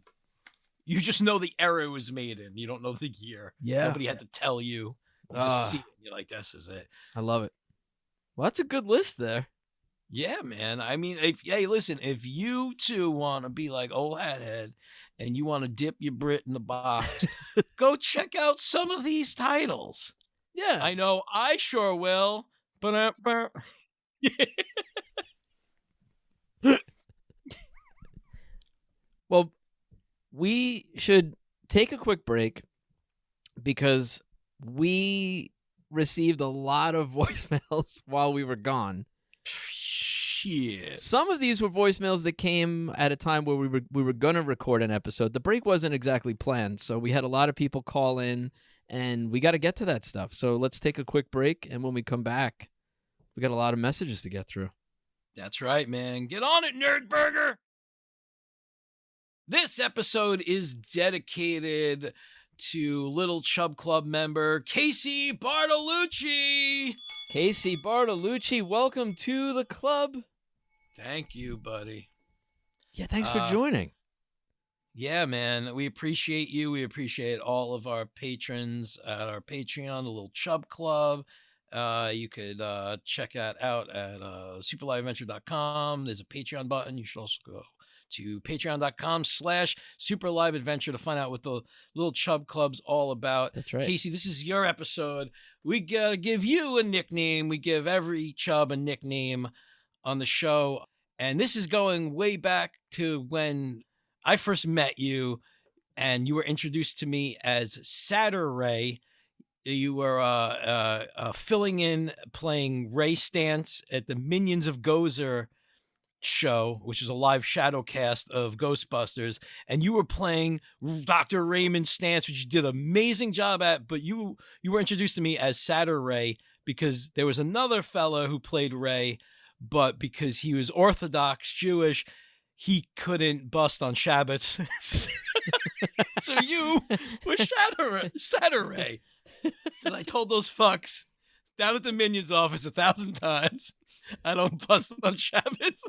the era it was made in. You don't know the year. Yeah. Nobody had to tell you. You just see it. You're like, this is it. I love it. Well, that's a good list there. Yeah, man. I mean, if you too want to be like old Hathead and you want to dip your Brit in the box, go check out some of these titles. Yeah. I know I sure will. Well, we should take a quick break because we received a lot of voicemails while we were gone. Shit. Some of these were voicemails that came at a time where we were going to record an episode. The break wasn't exactly planned, so we had a lot of people call in, and we got to get to that stuff. So let's take a quick break, and when we come back, we got a lot of messages to get through. That's right, man. Get on it, Nerdburger! This episode is dedicated to Little Chub Club member Casey Bartolucci. Casey Bartolucci, welcome to the club. Thank you, buddy. Yeah, thanks for joining. Yeah, man. We appreciate you. We appreciate all of our patrons at our Patreon, the Little Chub Club. You could check that out at superliveadventure.com. There's a Patreon button. You should also go to patreon.com/superliveadventure to find out what the Little Chub Club's all about. That's right. Casey, this is your episode. We gotta give you a nickname. We give every chub a nickname on the show. And this is going way back to when I first met you and you were introduced to me as Saturday. You were filling in, playing Ray Stantz at the Minions of Gozer show, which is a live shadow cast of Ghostbusters, and you were playing Dr. Raymond Stantz, which you did an amazing job at. But you were introduced to me as Satyr Ray because there was another fella who played Ray, but because he was Orthodox Jewish, he couldn't bust on Shabbats. So you were Satyr Ray. And I told those fucks down at the Minions office 1,000 times, I don't bust on Shabbos.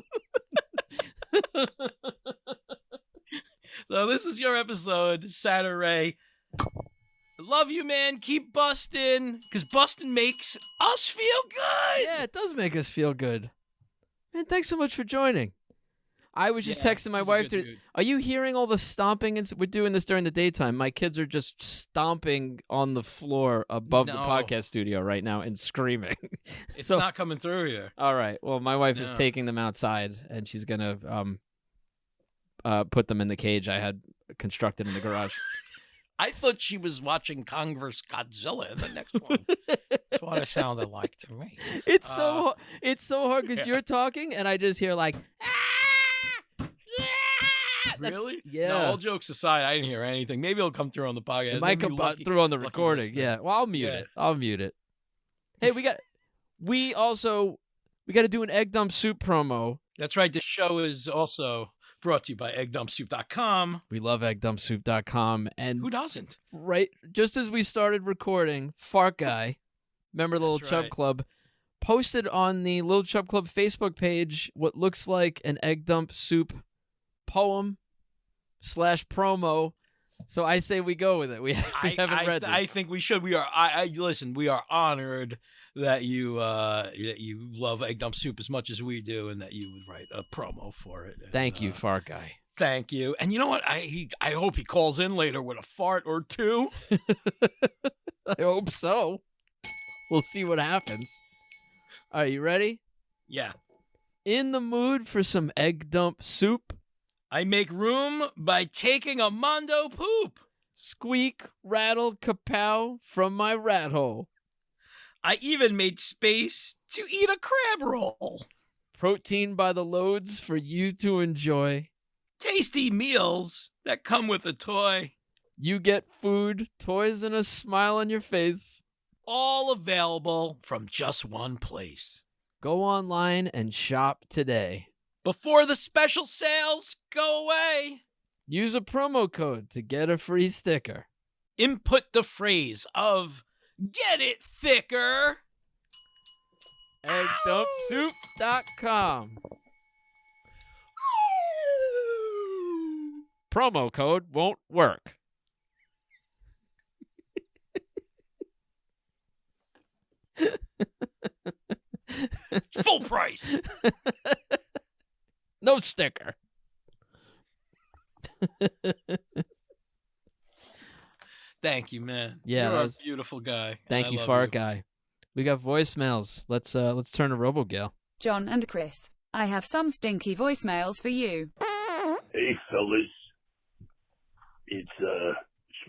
So this is your episode, Satyr Ray. Love you, man. Keep busting, because busting makes us feel good. Yeah, it does make us feel good. Man, thanks so much for joining. I was just texting my wife. Are you hearing all the stomping? We're doing this during the daytime. My kids are just stomping on the floor above the podcast studio right now and screaming. It's not coming through here. All right. Well, my wife is taking them outside, and she's going to put them in the cage I had constructed in the garage. I thought she was watching Kong vs. Godzilla in the next one. That's what it sounded like to me. It's so hard because you're talking, and I just hear like, really? Yeah. No, all jokes aside, I didn't hear anything. Maybe it'll come through on the podcast. It might come through on the recording. Yeah. Well, I'll mute it. I'll mute it. Hey, we got to do an Egg Dump Soup promo. That's right. The show is also brought to you by eggdumpsoup.com. We love eggdumpsoup.com. And who doesn't? Right. Just as we started recording, Fart Guy, member of the Little Chub Club, posted on the Little Chub Club Facebook page what looks like an Egg Dump Soup poem/promo. So I say we go with it. We haven't read this. I think we should. We are. Listen. We are honored that you love Egg Dump Soup as much as we do, and that you would write a promo for it. Thank you, Fart Guy. Thank you. And you know what? I hope he calls in later with a fart or two. I hope so. We'll see what happens. Are you ready? Yeah. In the mood for some Egg Dump Soup? I make room by taking a mondo poop. Squeak, rattle, kapow from my rat hole. I even made space to eat a crab roll. Protein by the loads for you to enjoy. Tasty meals that come with a toy. You get food, toys, and a smile on your face. All available from just one place. Go online and shop today. Before the special sales go away. Use a promo code to get a free sticker. Input the phrase of "Get it thicker." EggDumpSoup.com. Promo code won't work. Full price. No sticker. Thank you, man. Yeah, you're a beautiful guy. Thank you, Fart Guy. We got voicemails. Let's turn to RoboGale. John and Chris, I have some stinky voicemails for you. Hey, fellas. It's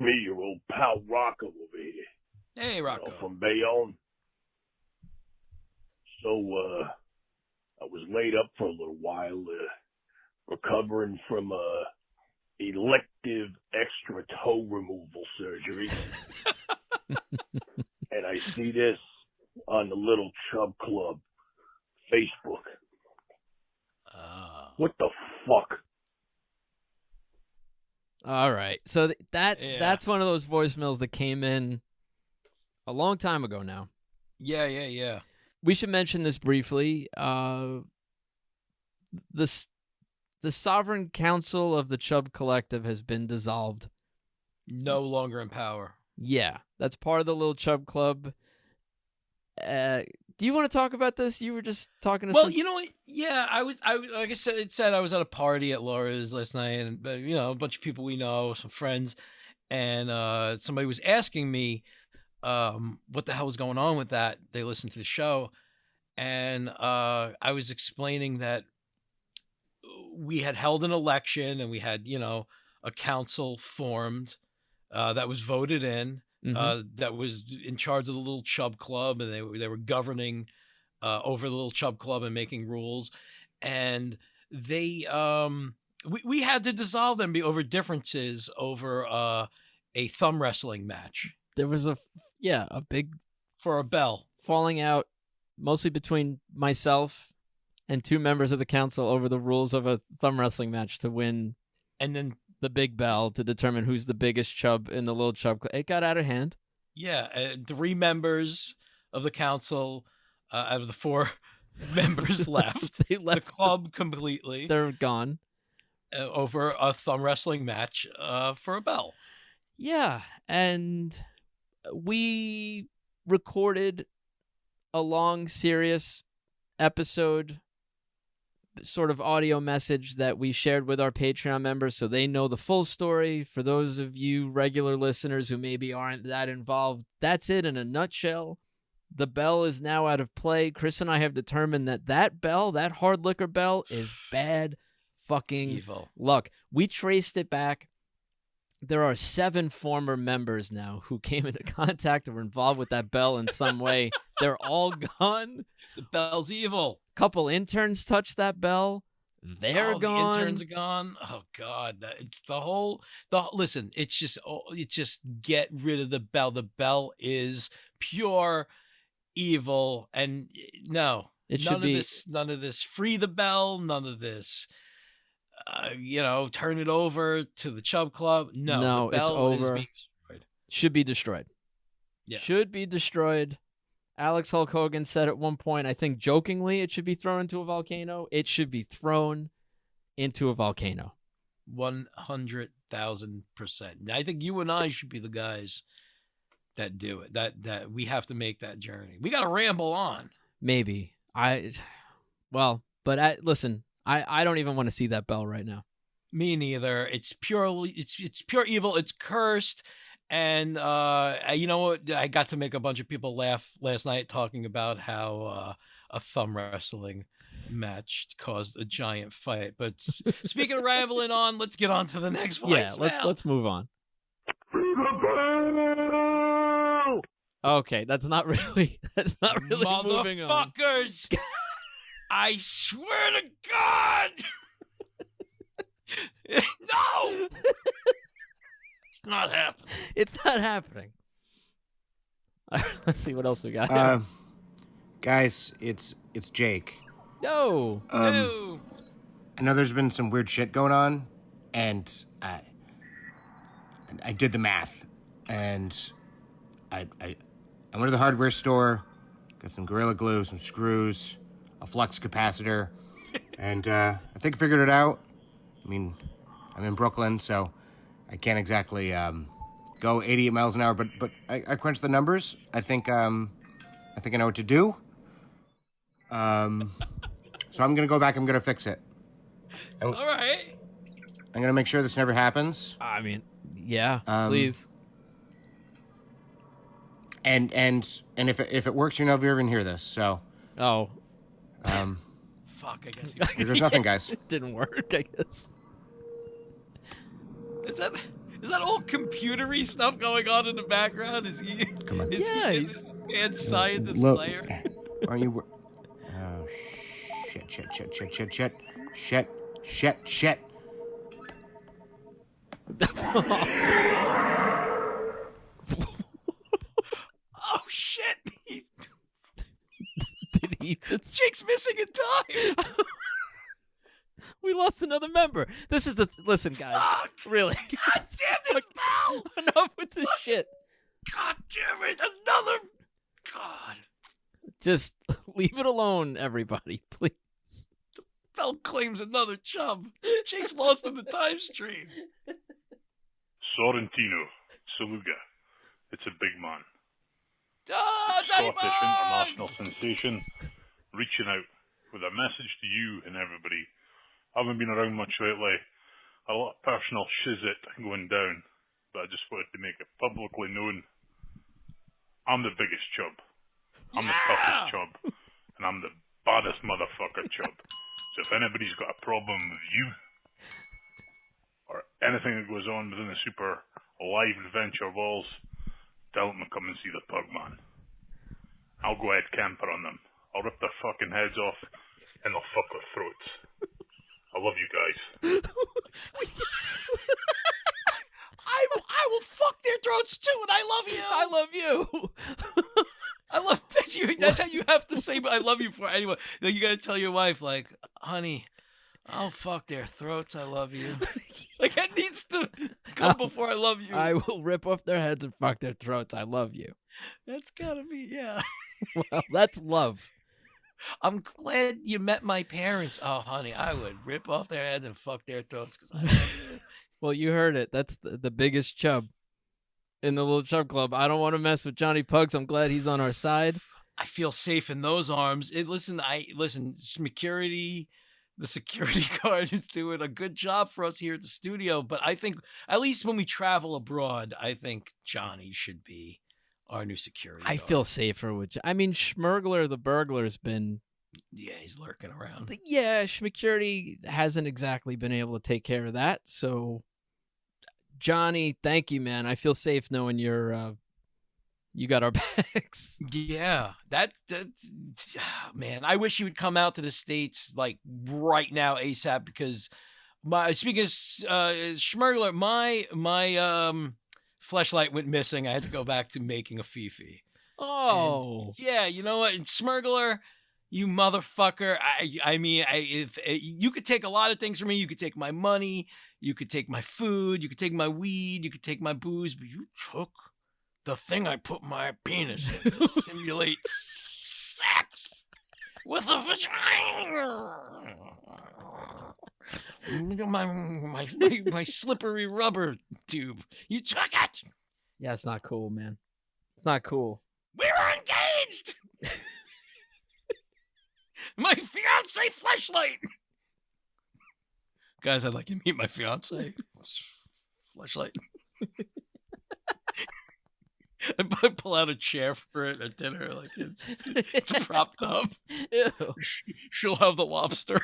me, your old pal Rocco over here. Hey, Rocco. From Bayonne. So, I was laid up for a little while, recovering from elective extra toe removal surgery. And I see this on the Little Chub Club Facebook. What the fuck? All right. So that's one of those voicemails that came in a long time ago now. Yeah. We should mention this briefly. The Sovereign Council of the Chub Collective has been dissolved. No longer in power. Yeah, that's part of the Little Chub Club. Do you want to talk about this? You were just talking to you know what? Yeah, I was like I said, I was at a party at Laura's last night, and a bunch of people we know, some friends, and somebody was asking me what the hell was going on with that. They listened to the show, and I was explaining that we had held an election and we had, a council formed that was voted in. that was in charge of the Little Chub Club, and they were governing over the Little Chub Club and making rules, and they we had to dissolve them over differences over a thumb wrestling match There was a big for a bell. falling out, mostly between myself and two members of the council over the rules of a thumb wrestling match to win And then the big bell to determine who's the biggest chub in the Little Chub Club. It got out of hand. yeah, 3 members of the council out of the 4 members left. They left the club completely They're gone. over a thumb wrestling match for a bell. Yeah, and we recorded a long, serious episode, sort of audio message that we shared with our Patreon members so they know the full story. For those of you regular listeners who maybe aren't that involved, that's it in a nutshell. The bell is now out of play. Chris and I have determined that bell, that hard liquor bell, is bad fucking Evil. luck. We traced it back. There are 7 former members now who came into contact or were involved with that bell in some way. They're all gone. The bell's evil. Couple interns touched that bell. They're gone. The interns are gone. Oh God, it's listen. It's just get rid of the bell. The bell is pure evil, and no, none of this. Free the bell. None of this. Turn it over to the Chub Club. No, the bell it's over. Is being destroyed. Should be destroyed. Yeah. Should be destroyed. Alex Hulk Hogan said at one point, I think jokingly, it should be thrown into a volcano. It should be thrown into a volcano. 100,000%. I think you and I should be the guys that do it. That we have to make that journey. We got to ramble on. Maybe. Listen, I don't even want to see that bell right now. Me neither. It's pure evil. It's cursed. And you know what? I got to make a bunch of people laugh last night talking about how a thumb wrestling match caused a giant fight. But speaking of rambling on, let's get on to the next voicemail. Yeah, let's move on. Okay, that's not really moving on. Motherfuckers! I swear to God! No! It's not happening. It's not happening. All right, let's see what else we got here. Guys, it's Jake. No. No. I know there's been some weird shit going on, and I did the math, and I went to the hardware store, got some Gorilla Glue, some screws, a flux capacitor, and I think I figured it out. I mean, I'm in Brooklyn, so I can't exactly go 88 miles an hour, but I crunched the numbers. I think I know what to do. So I'm gonna go back. I'm gonna fix it. All right. I'm gonna make sure this never happens. I mean, yeah, please. And if it works, you're never even hear this. So. Oh. Fuck. I guess. There's nothing, guys. It didn't work, I guess. Is that all computery stuff going on in the background? Is he? Come on. He's mad scientist Look, player. aren't you? Oh shit. Oh shit! Did he just... Jake's missing in time. We lost another member. This is listen, guys. Fuck! Really? God damn this bell! Enough with this shit. God damn it! Another. God. Just leave it alone, everybody, please. Bell claims another chub. Jake's lost in the time stream. Sorrentino, Saluga. It's a big man. Johnny Scottish Bones! international sensation, reaching out with a message to you and everybody. I haven't been around much lately. A lot of personal shizit going down, but I just wanted to make it publicly known. I'm the biggest chub. I'm the toughest chub. And I'm the baddest motherfucker chub. So if anybody's got a problem with you, or anything that goes on within the Super Live Adventure walls, tell them to come and see the pug, man. I'll go head camper on them. I'll rip their fucking heads off, and I'll fuck their throats. I love you guys. I will fuck their throats too, and I love you. I love you. I love that you. That's how you have to say "I love you" for anyone. Like, you gotta tell your wife, like, "Honey, I'll fuck their throats. I love you." Like, that needs to come before "I love you." I will rip off their heads and fuck their throats. I love you. That's gotta be, yeah. Well, that's love. I'm glad you met my parents. Oh, honey, I would rip off their heads and fuck their throats because I love you. Well, you heard it. That's the biggest chub in the little chub club. I don't want to mess with Johnny Pugs. I'm glad he's on our side. I feel safe in those arms. Listen, security. The security guard is doing a good job for us here at the studio. But I think, at least when we travel abroad, I think Johnny should be our new security guard. I feel safer with. I mean, Schmergler, the burglar's been. Yeah, he's lurking around. Yeah, Schmecurity hasn't exactly been able to take care of that. So, Johnny, thank you, man. I feel safe knowing you got our backs. Yeah, that man, I wish you would come out to the States like right now ASAP, because speaking of Schmergler, my fleshlight went missing. I had to go back to making a Fifi. Oh. And, yeah, you know what? And Schmergler, you motherfucker. I mean, if you could take a lot of things from me. You could take my money. You could take my food. You could take my weed. You could take my booze. But you took the thing I put my penis in to simulate sex with a vagina. My slippery rubber tube. You took it. Yeah, it's not cool, man. It's not cool. We were engaged. My fiance fleshlight. Guys, I'd like you to meet my fiance fleshlight. I pull out a chair for it at dinner, like it's propped up. Ew. She'll have the lobster.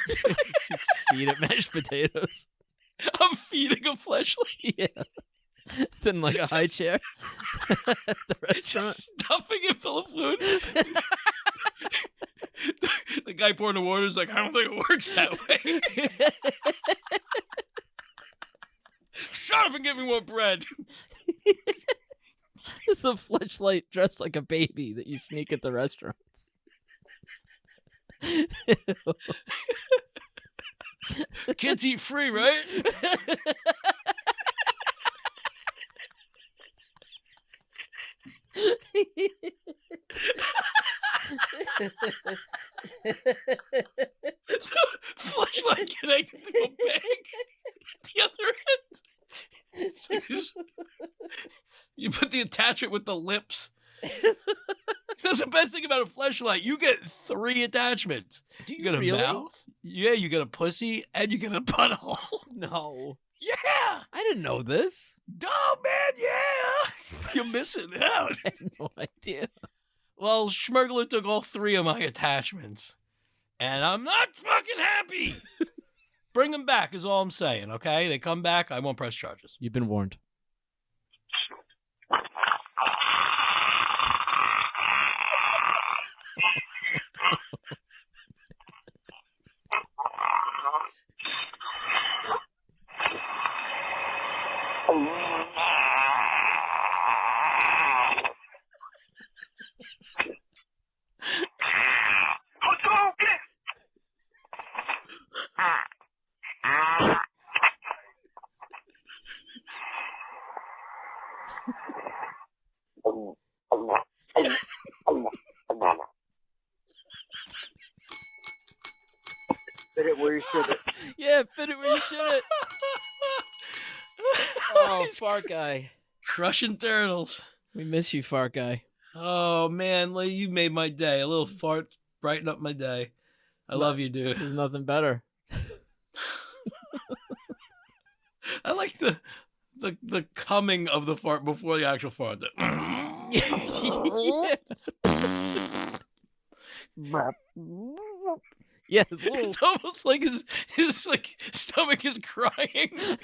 Feed it mashed potatoes. I'm feeding a fleshlight. Yeah. It's in like a high chair at the restaurant. Just stuffing it full of food. The guy pouring the water is like, I don't think it works that way. Shut up and give me more bread. It's a fleshlight dressed like a baby that you sneak at the restaurants. Kids eat free, right? Fleshlight connected to a bag at the other end. It's like this- you put the attachment with the lips. That's the best thing about a fleshlight. You get 3 attachments. Do You get a really? mouth. Yeah, you get a pussy, and you get a butthole. No. Yeah. I didn't know this. Oh, man, yeah. You're missing out. I had no idea. Well, Schmergler took all 3 of my attachments, and I'm not fucking happy. Bring them back is all I'm saying, okay? They come back, I won't press charges. You've been warned. Fit it where you should it. Yeah, fit it where you should it. Oh, fart guy. Crushing turtles. We miss you, fart guy. Oh, man, Lee, you made my day. A little fart brighten up my day. I love you, dude. There's nothing better. I like the coming of the fart before the actual fart. Yeah, it's a little... It's almost like his like stomach is crying.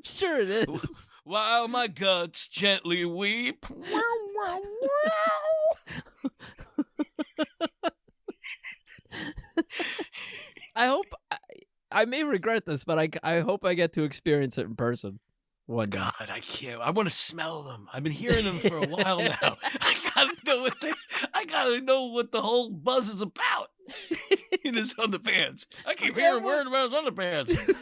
Sure it is. While my guts gently weep. I hope I may regret this, but I hope I get to experience it in person one day. God, I can't. I want to smell them. I've been hearing them for a while now. I gotta know what the whole buzz is about in his underpants. I keep hearing word about his underpants.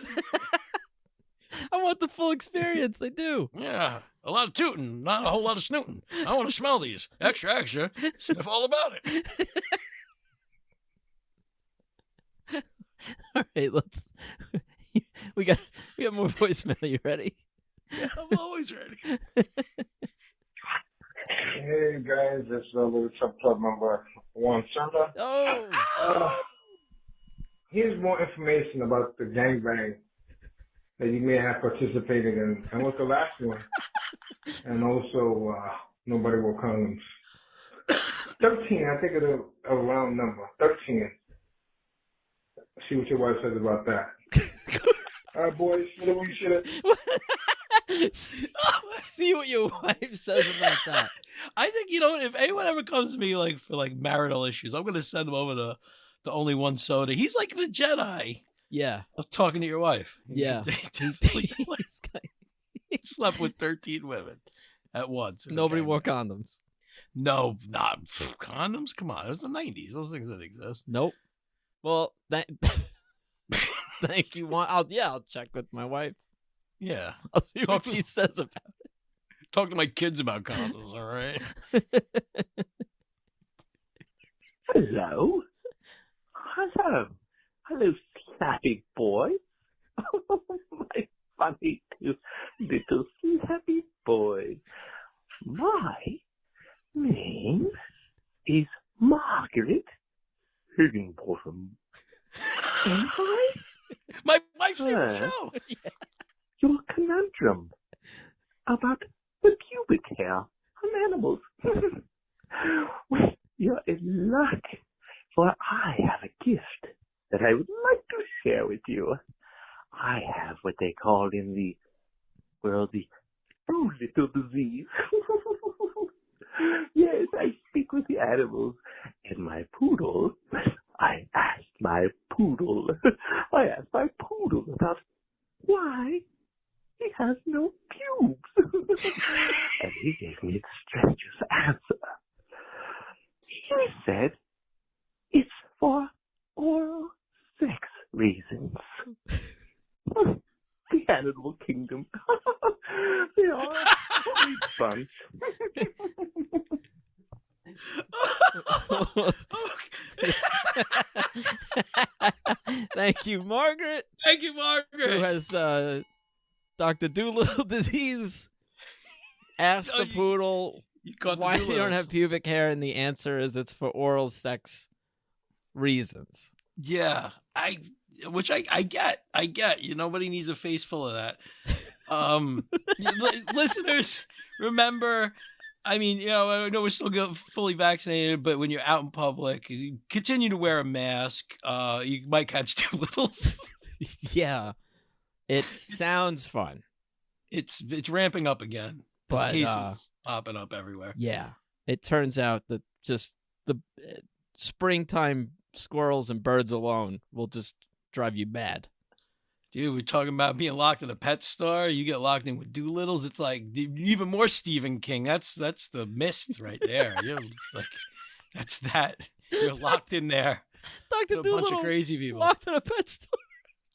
I want the full experience. I do. Yeah, a lot of tooting, not a whole lot of snooting. I want to smell these. Extra, extra. Sniff all about it. All right, let's. We got more voicemail. You ready? Yeah, I'm always ready. Hey guys, this is Louis Club number 1 Santa. Oh. Here's more information about the gangbang that you may have participated in, and what's the last one, and also nobody will condoms. 13, I think it's a round number. 13. See what your wife says about that. All right, boys, what do we should have? See what your wife says about that. I think, you know, if anyone ever comes to me like for like marital issues, I'm gonna send them over to Only One Soda. He's like the Jedi. Yeah. Of talking to your wife. Yeah. He slept with 13 women at once. Nobody wore condoms. No, not condoms. Come on, it was the 90s. Those things didn't exist. Nope. Well, thank you. I'll check with my wife. Yeah, I'll see what she says about it. Talk to my kids about condoms. All right. Hello. Hello, slappy boy. My funny little slappy boy. My name is Margaret Higginbottom. And my favorite show. Your conundrum about the pubic hair on animals. Well, you're in luck, for I have a gift that I would like to share with you. I have what they call in the world the little disease. Yes, I speak with the animals, and my poodle, I asked my poodle about why he has no pubes. And he gave me a strange answer. He said it's for oral sex reasons. The animal kingdom. They are a funny bunch. Thank you, Margaret. Thank you, Margaret. Who has Dr. Doolittle disease. Ask the poodle why you don't have pubic hair, and the answer is it's for oral sex reasons. Yeah, which I get. Nobody needs a face full of that. Listeners, remember, I mean, I know we're still fully vaccinated, but when you're out in public, you continue to wear a mask. You might catch Doolittles. Yeah, it sounds fun. It's ramping up again. But cases popping up everywhere. Yeah, it turns out that just the springtime squirrels and birds alone will just drive you mad. Dude, we're talking about being locked in a pet store. You get locked in with Doolittles. It's like even more Stephen King. That's the mist right there. You're like, that's that. You're locked in there. Dr. Doolittle, a bunch of crazy people locked in a pet store.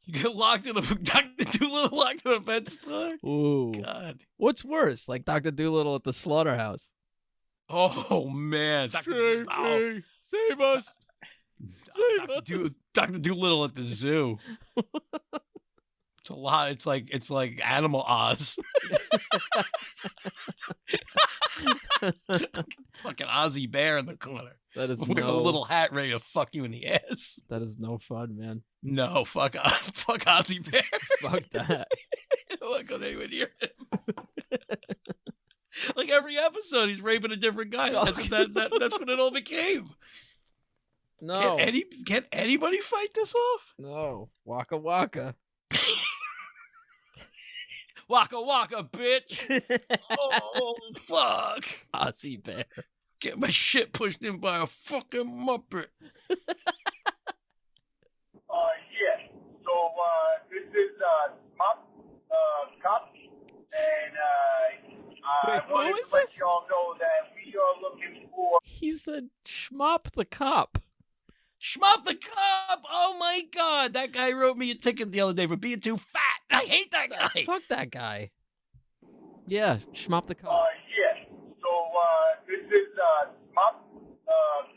You get locked in Dr. Doolittle locked in a pet store. Ooh, God. What's worse, like Dr. Doolittle at the slaughterhouse? Oh man, Save us! Dr. Doolittle at the zoo. It's a lot. It's like Animal Oz. Fucking Ozzie Bear in the corner. That is with a little hat ready to fuck you in the ass. That is no fun, man. No, fuck Ozzie Bear. Fuck that. I don't want to go anywhere near him. Like every episode, he's raping a different guy. That's what it all became. No. Can anybody fight this off? No. Waka waka. Waka waka, bitch. Oh, fuck. Ozzie Bear. Get my shit pushed in by a fucking Muppet. Yeah. So, this is, Mop, Cop, and, I Wait, who wanted is to let this? y'all know that we are looking for... He said Schmop the cop. Schmop the cop. Oh my God. That guy wrote me a ticket the other day for being too fat. I hate that guy. Fuck that guy. Yeah, Schmop the cop. Yeah. So, this is, Mop,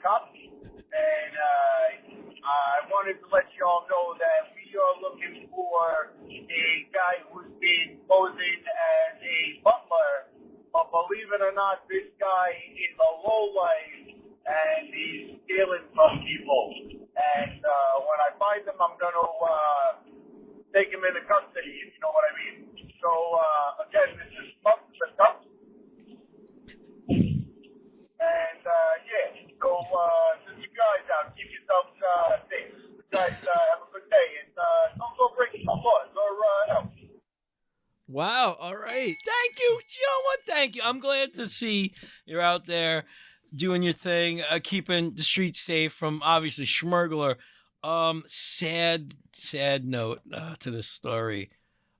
Cop, and, I wanted to let y'all know that we are looking for a guy who's been posing as a butler, but believe it or not, this guy is a lowlife, and he's stealing from people. And, when I find him, I'm gonna, take him into custody, if you know what I mean. So, again, this is Mop the Cop. And, yeah, so, just you guys out. Keep yourselves, safe. You guys, have a good day. And, don't go breaking the laws or, else. Wow, all right. Thank you. You know what? Thank you. I'm glad to see you're out there doing your thing, keeping the streets safe from obviously Schmergler. Sad note to this story.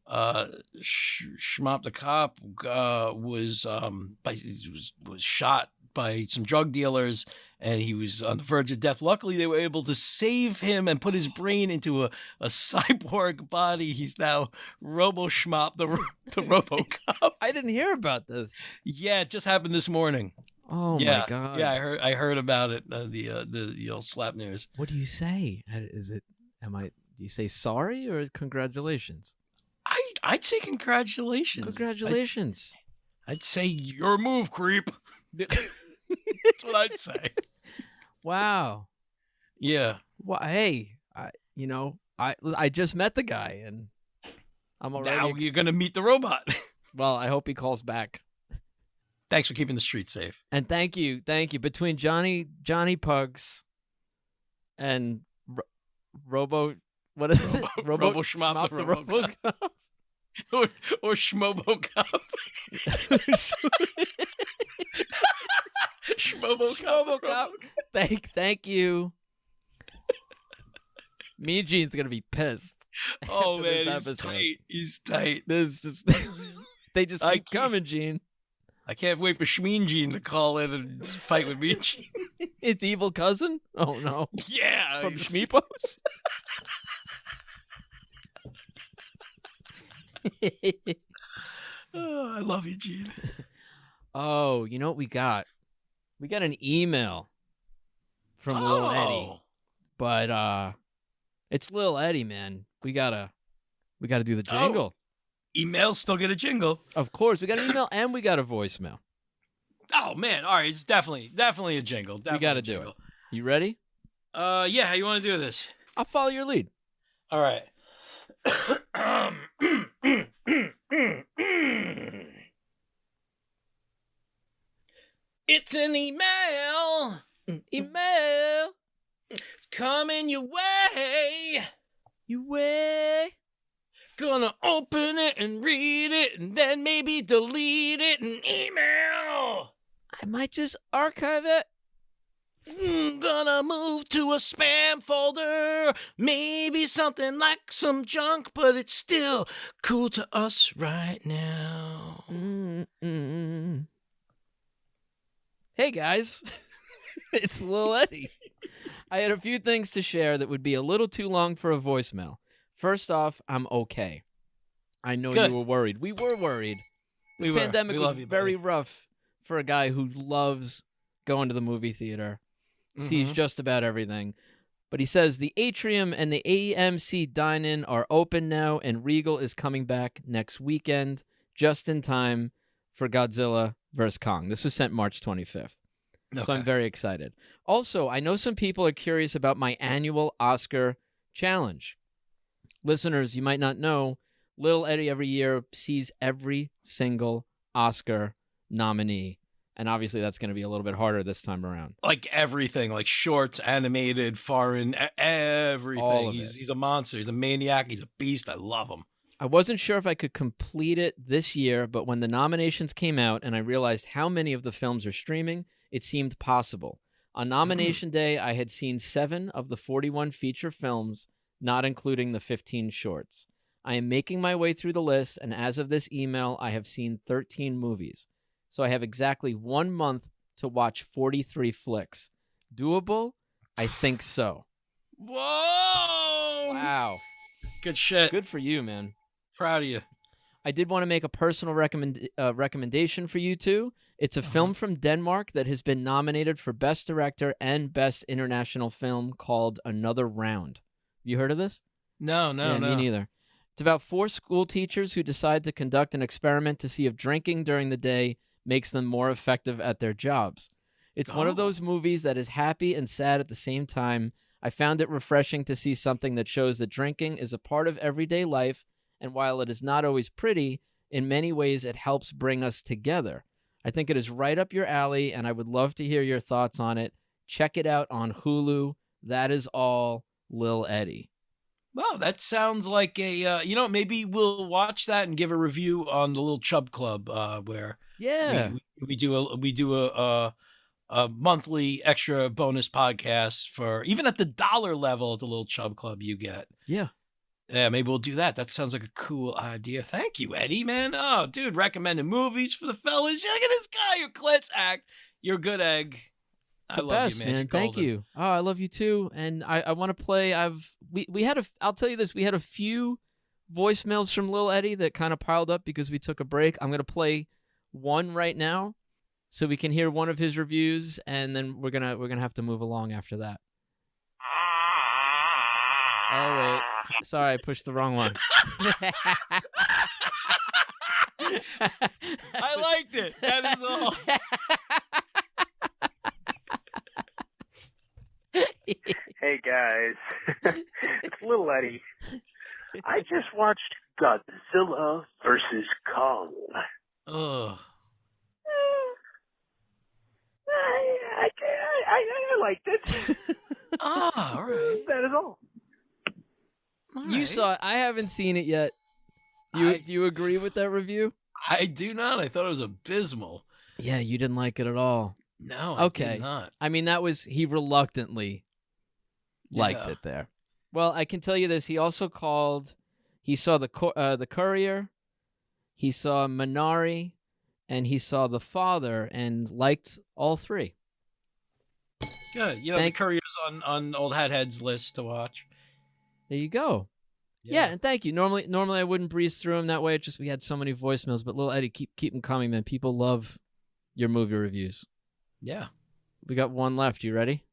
Schmop the cop was shot by some drug dealers, and he was on the verge of death. Luckily, they were able to save him and put his brain into a cyborg body. He's now Robo Schmop, the RoboCop. I didn't hear about this. Yeah, it just happened this morning. Oh yeah, my God. Yeah, I heard about it. The old slap news. What do you say? Is it? Do you say sorry or congratulations? I'd say congratulations. Congratulations. I'd say your move, creep. That's what I'd say. Wow. Yeah. Well, hey, I just met the guy, and I'm already. Now you're gonna meet the robot. Well, I hope he calls back. Thanks for keeping the streets safe. And thank you. Between Johnny Pugs and Robo, what is it? Robo Schmop the RoboCop. or Schmobocop. Schmobocop. Thank you. Me and Gene's gonna be pissed. Oh after this man, he's episode. tight. He's tight. This just they just keep coming, Gene. I can't wait for Shmeen Gene to call in and fight with me and Gene. It's evil cousin? Oh no. Yeah. From Schmeepos? Oh, I love you, Gene. Oh, you know what we got? We got an email from Lil Eddie. But it's Lil Eddie, man. We gotta do the jingle. Emails still get a jingle. Of course. We got an email and we got a voicemail. Oh man. All right, it's definitely a jingle. Definitely we gotta do it. You ready? Yeah, how you wanna do this? I'll follow your lead. All right. It's an email. Email. Coming your way. You way. Gonna open it and read it and then maybe delete it and email. I might just archive it. Gonna move to a spam folder. Maybe something like some junk, but it's still cool to us right now. Hey guys, it's Lil Eddie. I had a few things to share that would be a little too long for a voicemail. First off, I'm okay. I know Good. you were worried. We were worried. This We were. pandemic We was love you, very buddy. rough for a guy who loves going to the movie theater, sees just about everything. But he says the Atrium and the AMC Dine-In are open now, and Regal is coming back next weekend, just in time for Godzilla vs. Kong. This was sent March 25th. So I'm very excited. Also, I know some people are curious about my annual Oscar challenge. Listeners, you might not know, Lil Eddie every year sees every single Oscar nominee. And obviously that's going to be a little bit harder this time around. Like everything, like shorts, animated, foreign, everything. All of He's a monster. He's a maniac. He's a beast. I love him. I wasn't sure if I could complete it this year, but when the nominations came out and I realized how many of the films are streaming, it seemed possible. On nomination day, I had seen 7 of the 41 feature films, not including the 15 shorts. I am making my way through the list, and as of this email, I have seen 13 movies. So I have exactly 1 month to watch 43 flicks. Doable? I think so. Whoa! Wow. Good shit. Good for you, man. Proud of you. I did want to make a personal recommendation for you two. It's a film from Denmark that has been nominated for Best Director and Best International Film called Another Round. You heard of this? No. Me neither. It's about 4 school teachers who decide to conduct an experiment to see if drinking during the day makes them more effective at their jobs. It's one of those movies that is happy and sad at the same time. I found it refreshing to see something that shows that drinking is a part of everyday life, and while it is not always pretty, in many ways it helps bring us together. I think it is right up your alley, and I would love to hear your thoughts on it. Check it out on Hulu. That is all, Lil Eddie. Well, that sounds like a, maybe we'll watch that and give a review on the Little Chub Club, where we do a monthly extra bonus podcast for, even at the $1 level at the Little Chub Club you get. Yeah. Yeah, maybe we'll do that. That sounds like a cool idea. Thank you, Eddie, man. Oh, dude, recommending movies for the fellas. Look at this guy, your Clit's act. You're a good egg. I love best, you, man. Thank you. Oh, I love you too. And I want to play. I'll tell you this. We had a few voicemails from Lil Eddie that kind of piled up because we took a break. I'm going to play one right now so we can hear one of his reviews, and then we're going to have to move along after that. Oh, wait. Sorry, I pushed the wrong one. I liked it. That is all. Hey guys, it's Lil Eddie. I just watched Godzilla vs. Kong. Ugh. I liked it. All right. That is all. You saw it. I haven't seen it yet. Do you agree with that review? I do not. I thought it was abysmal. Yeah, you didn't like it at all. No, okay. I did not. I mean, he reluctantly liked it there. Well, I can tell you this. He also he saw the Courier, he saw Minari, and he saw The Father, and liked all 3. Good. The Courier's on Old Hat Head's list to watch. There you go. Yeah, and thank you. Normally I wouldn't breeze through them that way. It's just we had so many voicemails. But Lil Eddie, keep them coming, man. People love your movie reviews. Yeah. We got one left. You ready?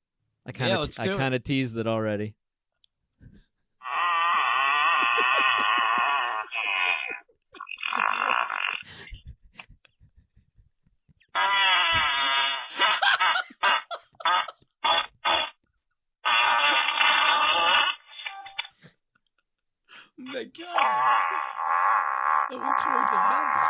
I kind of teased it already. Oh my God. That went toward the middle.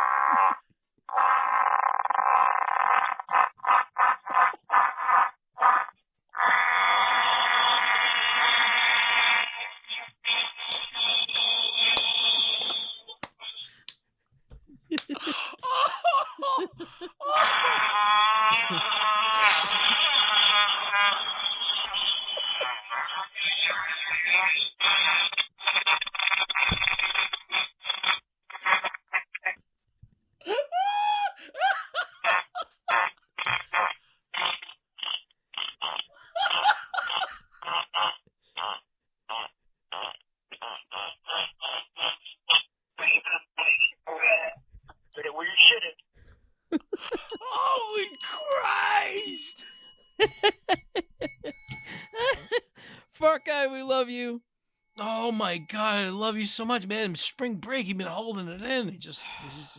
Holy Christ! Fart guy, we love you. Oh my God, I love you so much, man. Spring break, he'd been holding it in. He just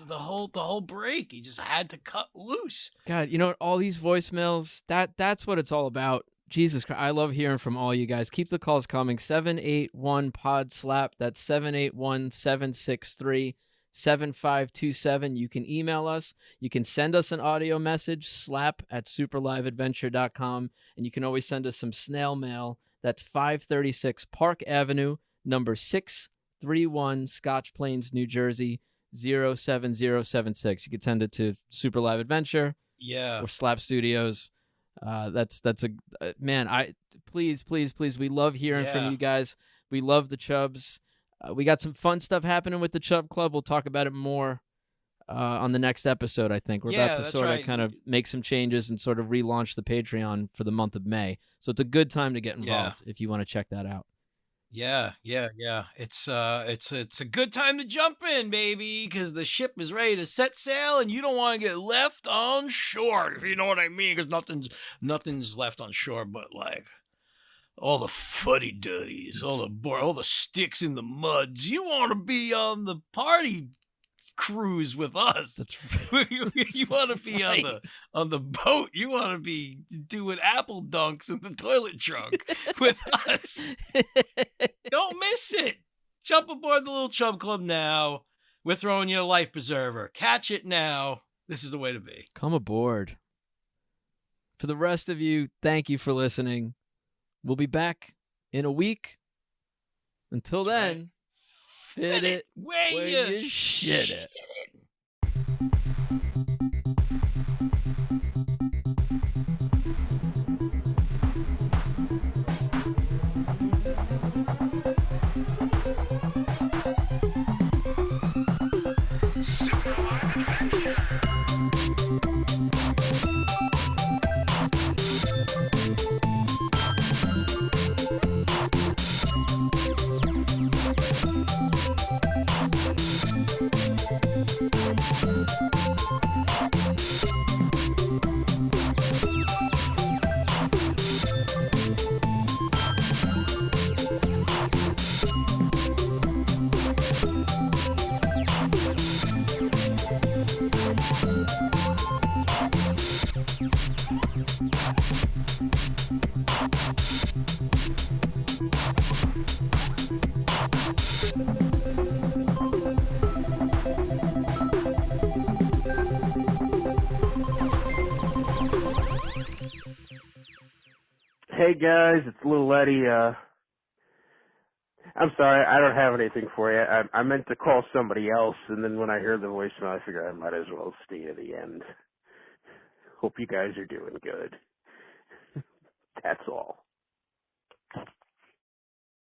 the whole break, he just had to cut loose. God, all these voicemails, that's what it's all about. Jesus Christ, I love hearing from all you guys. Keep the calls coming. 781-POD-SLAP. That's 781-763 7527. You can email us. You can send us an audio message, slap@superliveadventure.com. And you can always send us some snail mail. That's 536 Park Avenue, number 631, Scotch Plains, New Jersey, 07076. You can send it to Super Live Adventure or Slap Studios. That's a man. Please. We love hearing from you guys. We love the Chubs. We got some fun stuff happening with the Chub Club. We'll talk about it more on the next episode. I think we're about to sort of kind of make some changes and sort of relaunch the Patreon for the month of May. So it's a good time to get involved if you want to check that out. Yeah. It's a good time to jump in, baby, because the ship is ready to set sail, and you don't want to get left on shore, if you know what I mean. Because nothing's left on shore but like all the fuddy-duddies, all the sticks in the muds. You want to be on the party cruise with us. That's you want to be on the boat. You want to be doing apple dunks in the toilet trunk with us. Don't miss it. Jump aboard the Little Chub Club now. We're throwing you a life preserver. Catch it now. This is the way to be. Come aboard. For the rest of you, thank you for listening. We'll be back in a week. Until then, fit it where you shit it. Hey guys, it's Little Eddie. I'm sorry, I don't have anything for you. I meant to call somebody else, and then when I heard the voicemail, I figured I might as well stay to the end. Hope you guys are doing good. That's all.